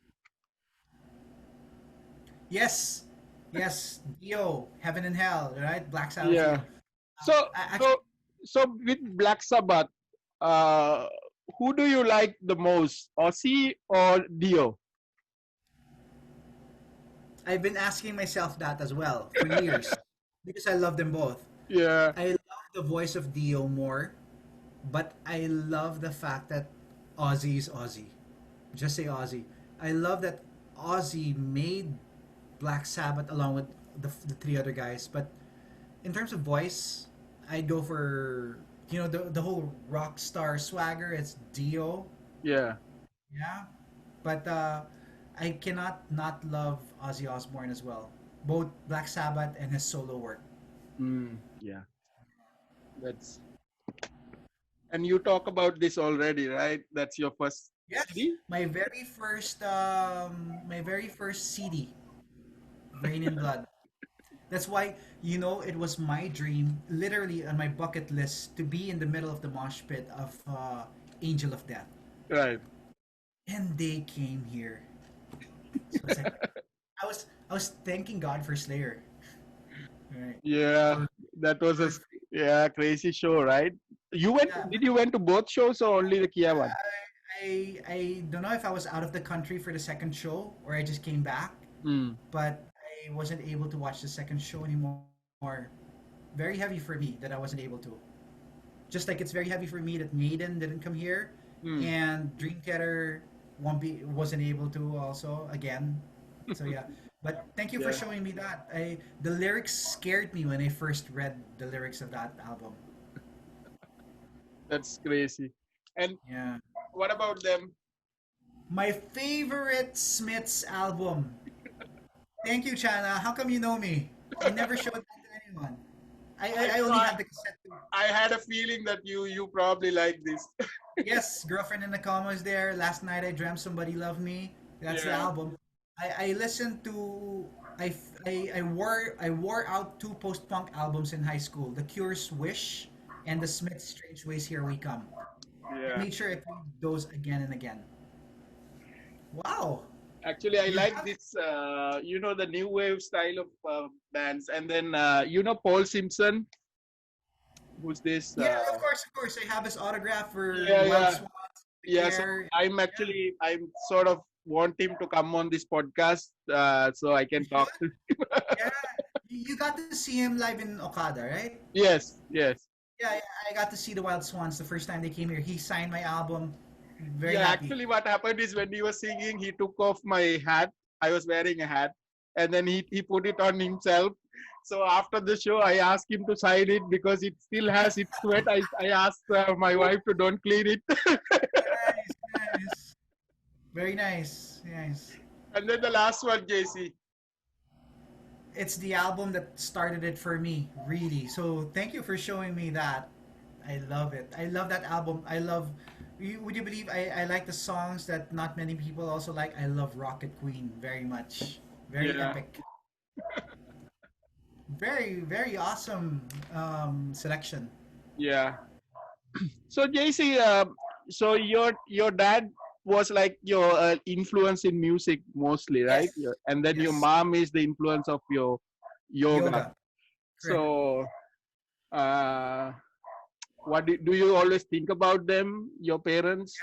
Yes. Yes. Dio, Heaven and Hell, right? Black Sabbath Yeah. Dio. So Actually, so so with Black Sabbath, uh, who do you like the most, Ozzy or Dio? I've been asking myself that as well for years because I love them both. Yeah. I love the voice of Dio more, but I love the fact that Ozzy is Ozzy. Just say Ozzy. I love that Ozzy made Black Sabbath along with the three other guys. But in terms of voice, I'd go for the whole rock star swagger. It's Dio, Yeah. yeah. But I cannot not love Ozzy Osbourne as well. Both Black Sabbath and his solo work. Yeah. That's and you talk about this already, right? That's your first Yes, CD? my very first CD, Rain in Blood. That's why, it was my dream, literally on my bucket list, to be in the middle of the mosh pit of Angel of Death. Right. And they came here. So it's like I was thanking God for Slayer. Right. Yeah. For That was for yeah, crazy show, right? yeah. Did you went to both shows or only the Kia one? I don't know if I was out of the country for the second show or I just came back, Mm. but I wasn't able to watch the second show anymore. Very heavy for me that I wasn't able to. Just like it's very heavy for me that Maiden didn't come here, Mm. and Dream Theater wasn't able to also again. So yeah, but thank you for Yeah. showing me that. The lyrics scared me when I first read the lyrics of that album. That's crazy. And Yeah, what about them? my favorite Smiths album. Thank you, Chana. How come you know me? I never showed that to anyone. I, I I, I know only I, have the cassette. I had a feeling that you probably like this. Yes, Girlfriend in the Coma is there. Last Night I Dreamt Somebody Loved Me. That's the Yeah. album. I listened to. I wore out two post punk albums in high school: The Cure's Wish and The Smiths' Strange Ways Here We Come. I Yeah. made sure I played those again and again. Wow, Actually, I you like have. this, the new wave style of bands. And then, Paul Simpson, who's this? Yeah, of course. I have his autograph for Yeah, Wild yeah, Swans, The yeah. So Care. Yeah, I'm sort of want him to come on this podcast so I you can talk should. to. Yeah, You got to see him live in Okada, right? Yes, yes. Yeah, yeah, I got to see the Wild Swans the first time they came here. He signed my album. Very Yeah, happy. actually, what happened is when he was singing, he took off my hat. I was wearing a hat, and then he put it on himself. So after the show, I asked him to sign it because it still has its sweat. I asked my wife to don't clean it. Nice, nice. Very nice, nice. And then the last one, JC. It's the album that started it for me, really. So thank you for showing me that. I love it. I love that album. I love. Would you believe I like the songs that not many people also like? I love Rocket Queen very much. Very Yeah, epic. Very, very awesome selection. yeah. So JC, so your dad was like your influence in music mostly, right? Yes. And then your Yes. mom is the influence of your yoga. Yoga. Correct. So, uh, do you always think about them, your parents?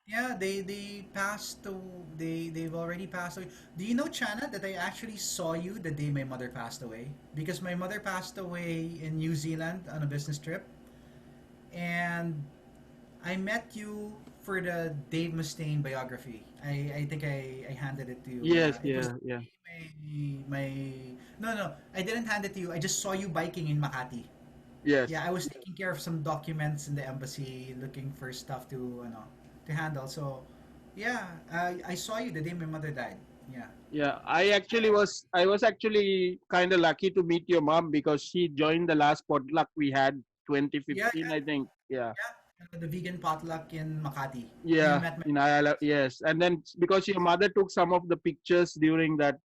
Yeah, they passed. They've already passed away. Do you know, Chana, that I actually saw you the day my mother passed away? Because my mother passed away in New Zealand on a business trip, and I met you for the Dave Mustaine biography. I think I handed it to you. Yes, It was yeah, yeah, my no, I didn't hand it to you. I just saw you biking in Makati. yes, Yeah, I was taking care of some documents in the embassy, looking for stuff to handle. So, yeah, I saw you the day my mother died. Yeah. yeah. I was actually kind of lucky to meet your mom because she joined the last potluck we had Yeah, 2015, yeah, I think. Yeah. yeah. The vegan potluck in Makati. You Yeah, met my in Ayala, yes. And then because your mother took some of the pictures during that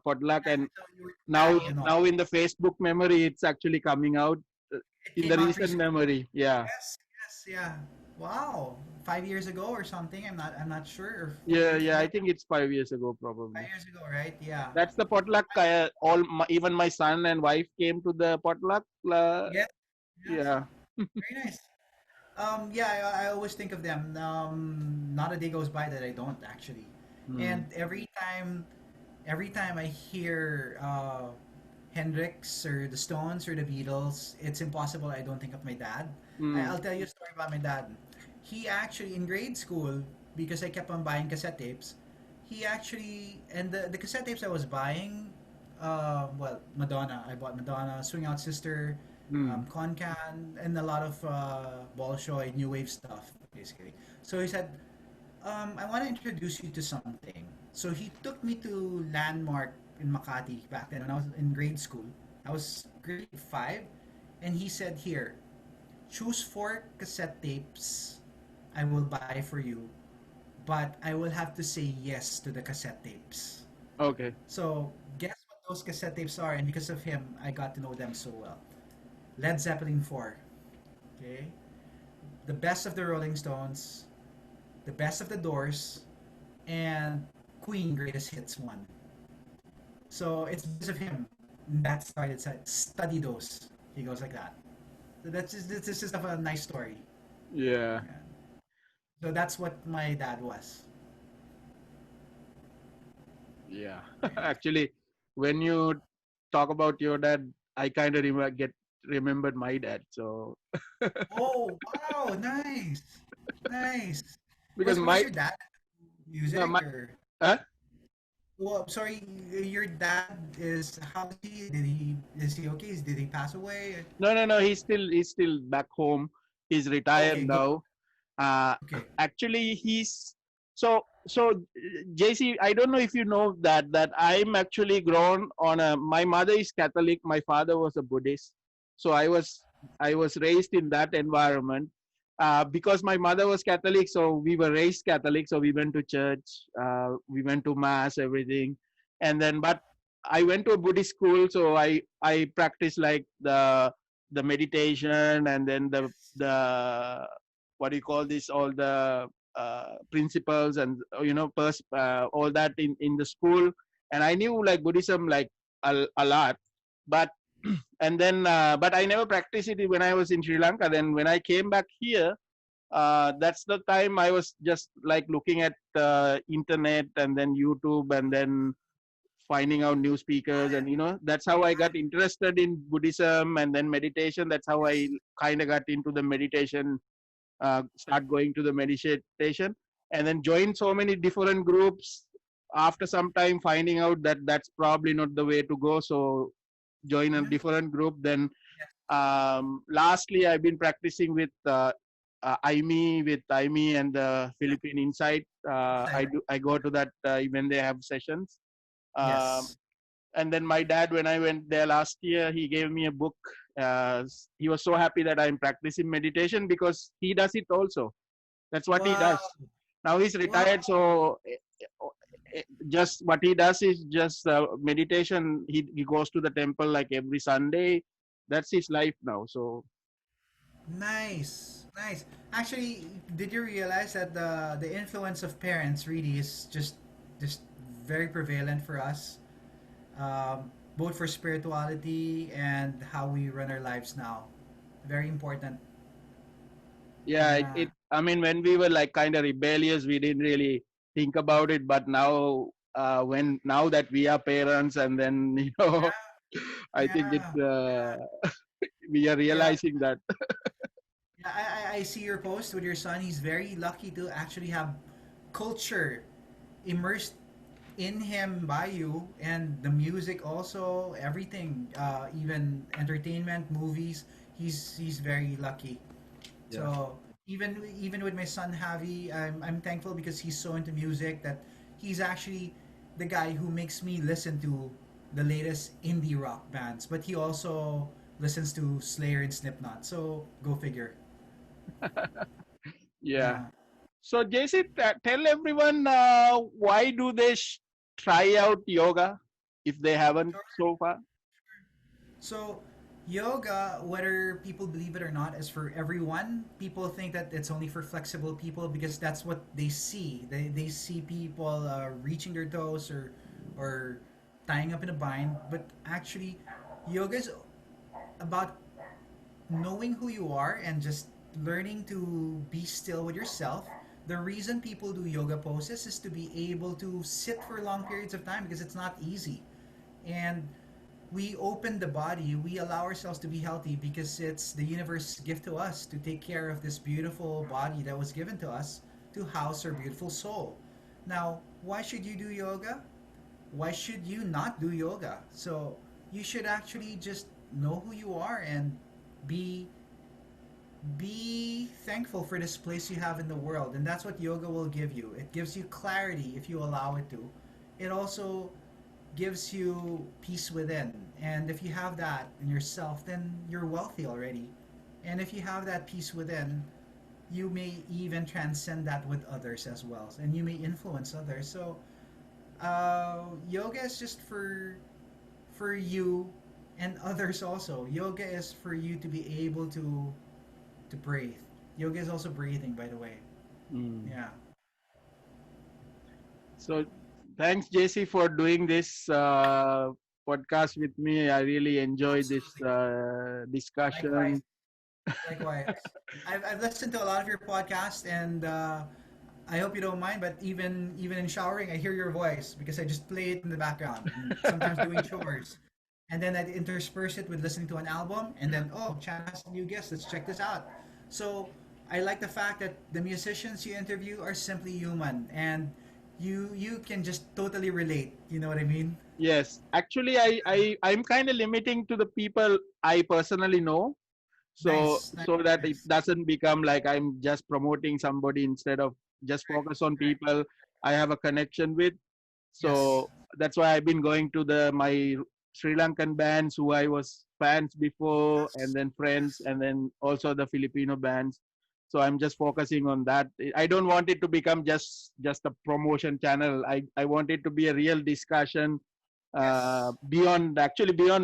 potluck, yeah, and so you were now chatting and all. now in the Facebook memory, it's actually coming out uh, It in the came out recent recently. memory. Yeah, Yes, yes, yeah. Wow, 5 years ago or something. I'm not sure. Or four yeah, years yeah. I ago. think it's 5 years ago, Five probably. years ago, right? Yeah. That's the potluck. Even my son and wife came to the potluck. Yes, yes. Yeah. Very nice. Yeah, I always think of them. Not a day goes by that I don't actually. And Mm. every time I hear Hendrix or the Stones or the Beatles, it's impossible I don't think of my dad. Mm. I'll tell you a story about my dad. He actually in grade school, because I kept on buying cassette tapes, he actually and the cassette tapes I was buying, well, Madonna. I bought Madonna, Swing Out Sister, Mm. Concan, and a lot of Bolshoi, new wave stuff, basically. So he said, I want to introduce you to something. So he took me to Landmark in Makati back then when I was in grade school. I was grade 5, and he said, here, choose 4 cassette tapes I will buy for you, but I will have to say yes to the cassette tapes. Okay. So guess what those cassette tapes are, and because of him, I got to know them so well. Led Zeppelin 4, okay? The best of the Rolling Stones, the best of the Doors, and Queen Greatest Hits 1. So it's because of him that started study those. He goes like that. So that's just a nice story. Yeah. Yeah. So that's what my dad was. Yeah. Very nice. Actually, when you talk about your dad, I kind of remembered my dad. So Oh wow, nice, nice. because Was my your dad no my music or? huh? Well, sorry, your dad is how is he? Is he okay? Did he pass away? No, he's still back home. He's retired Okay, good. now. Uh, Okay. Actually, so JC. I don't know if you know that I'm actually grown on a. My mother is Catholic. My father was a Buddhist. So I was raised in that environment. Because my mother was Catholic, so we were raised Catholic. So we went to church. We went to mass, everything, and then but I went to a Buddhist school, so I practiced like the meditation, and then the what do you call this, all the principles, and all that in the school. And I knew like Buddhism like a lot, but and then but I never practiced it when I was in Sri Lanka. Then when I came back here, that's the time I was just like looking at internet and then YouTube, and then finding out new speakers, and that's how I got interested in Buddhism and then meditation. That's how I kind of got into the meditation, start going to the meditation, and then join so many different groups. After some time, finding out that that's probably not the way to go, so join a Yeah. different group. Then lastly, I've been practicing with Aimi and the Yeah. Philippine Insight. Right. I go to that when they have sessions. Um, Yes. and then my dad, when I went there last year, he gave me a book. He was so happy that I'm practicing meditation because he does it also. That's what he Wow. does. Now he's Wow. retired, so just what he does is just meditation. He goes to the temple like every Sunday. That's his life now. So Nice. Nice. Actually, did you realize that the influence of parents really is just very prevalent for us, both for spirituality and how we run our lives now. Very important. yeah, Yeah. I mean, when we were like kind of rebellious, we didn't really think about it. But now, now that we are parents, and then I think Yeah. we are Yeah. realizing that. Yeah, I see your post with your son. He's very lucky to actually have culture immersed in him by you, and the music also, everything, even entertainment, movies. He's very lucky. Yeah. So even with my son Javi, I'm thankful because he's so into music that he's actually the guy who makes me listen to the latest indie rock bands. But he also listens to Slayer and Slipknot. So go figure. Yeah. Yeah. So, JC, tell everyone why do they try out yoga if they haven't so far? So, yoga, whether people believe it or not, is for everyone. People think that it's only for flexible people because that's what they see. They see people reaching their toes or tying up in a bind. But actually, yoga is about knowing who you are and just learning to be still with yourself. The reason people do yoga poses is to be able to sit for long periods of time because it's not easy. And we open the body, we allow ourselves to be healthy because it's the universe's gift to us to take care of this beautiful body that was given to us to house our beautiful soul. Now, why should you do yoga? Why should you not do yoga? So, you should actually just know who you are and be be thankful for this place you have in the world, and that's what yoga will give you. It gives you clarity if you allow it to. It also gives you peace within. And if you have that in yourself, then you're wealthy already. And if you have that peace within, you may even transcend that with others as well. And you may influence others. So, yoga is just for you and others also. Yoga is for you to be able to breathe. Yoga is also breathing, by the way. Mm. Yeah, So, thanks, JC, for doing this podcast with me. I really enjoyed this absolutely. Likewise. discussion. Likewise. I've listened to a lot of your podcasts, and I hope you don't mind. But even in showering, I hear your voice because I just play it in the background. And sometimes doing chores, and then I intersperse it with listening to an album, and then oh, Channa has a new guest. Let's check this out. So I like the fact that the musicians you interview are simply human, and you can just totally relate. You know what I mean? Yes, actually, I'm kind of limiting to the people I personally know, so Nice, nice, so that it nice. doesn't become like I'm just promoting somebody instead of just focus on Correct. people I have a connection with. Yes. So that's why I've been going to the my Sri Lankan bands who I was fans before, and Yes. then friends, Yes. and then also the Filipino bands. So I'm just focusing on that. I don't want it to become just a promotion channel. I want it to be a real discussion Yes. beyond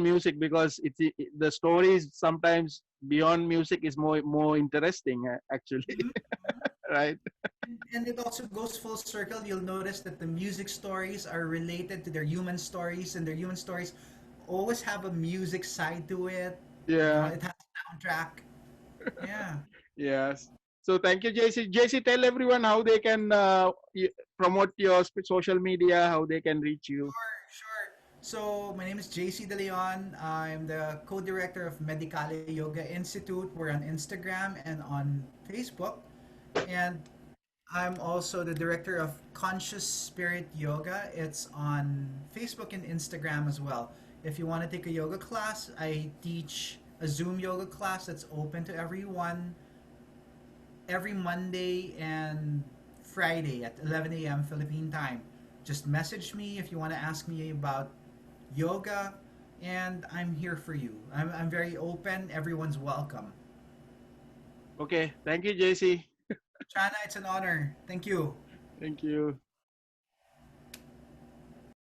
music, because the stories sometimes beyond music is more interesting, actually. Mhm. Right. And it also goes full circle. You'll notice that the music stories are related to their human stories, and their human stories always have a music side to it. You know, Yeah. it has a soundtrack. Yeah. Yes. So thank you, JC. Tell everyone how they can promote your social media, how they can reach you. Sure, sure. So, my name is JC De Leon. I'm the co-director of Metallica Yoga Institute. We're on Instagram and on Facebook. And I'm also the director of Conscious Spirit Yoga. It's on Facebook and Instagram as well. If you want to take a yoga class, I teach a Zoom yoga class that's open to everyone every Monday and Friday at 11 a.m. Philippine time. Just message me if you want to ask me about yoga, and I'm here for you. I'm very open. Everyone's welcome. Okay, thank you, JC. Chana, it's an honor. Thank you. Thank you.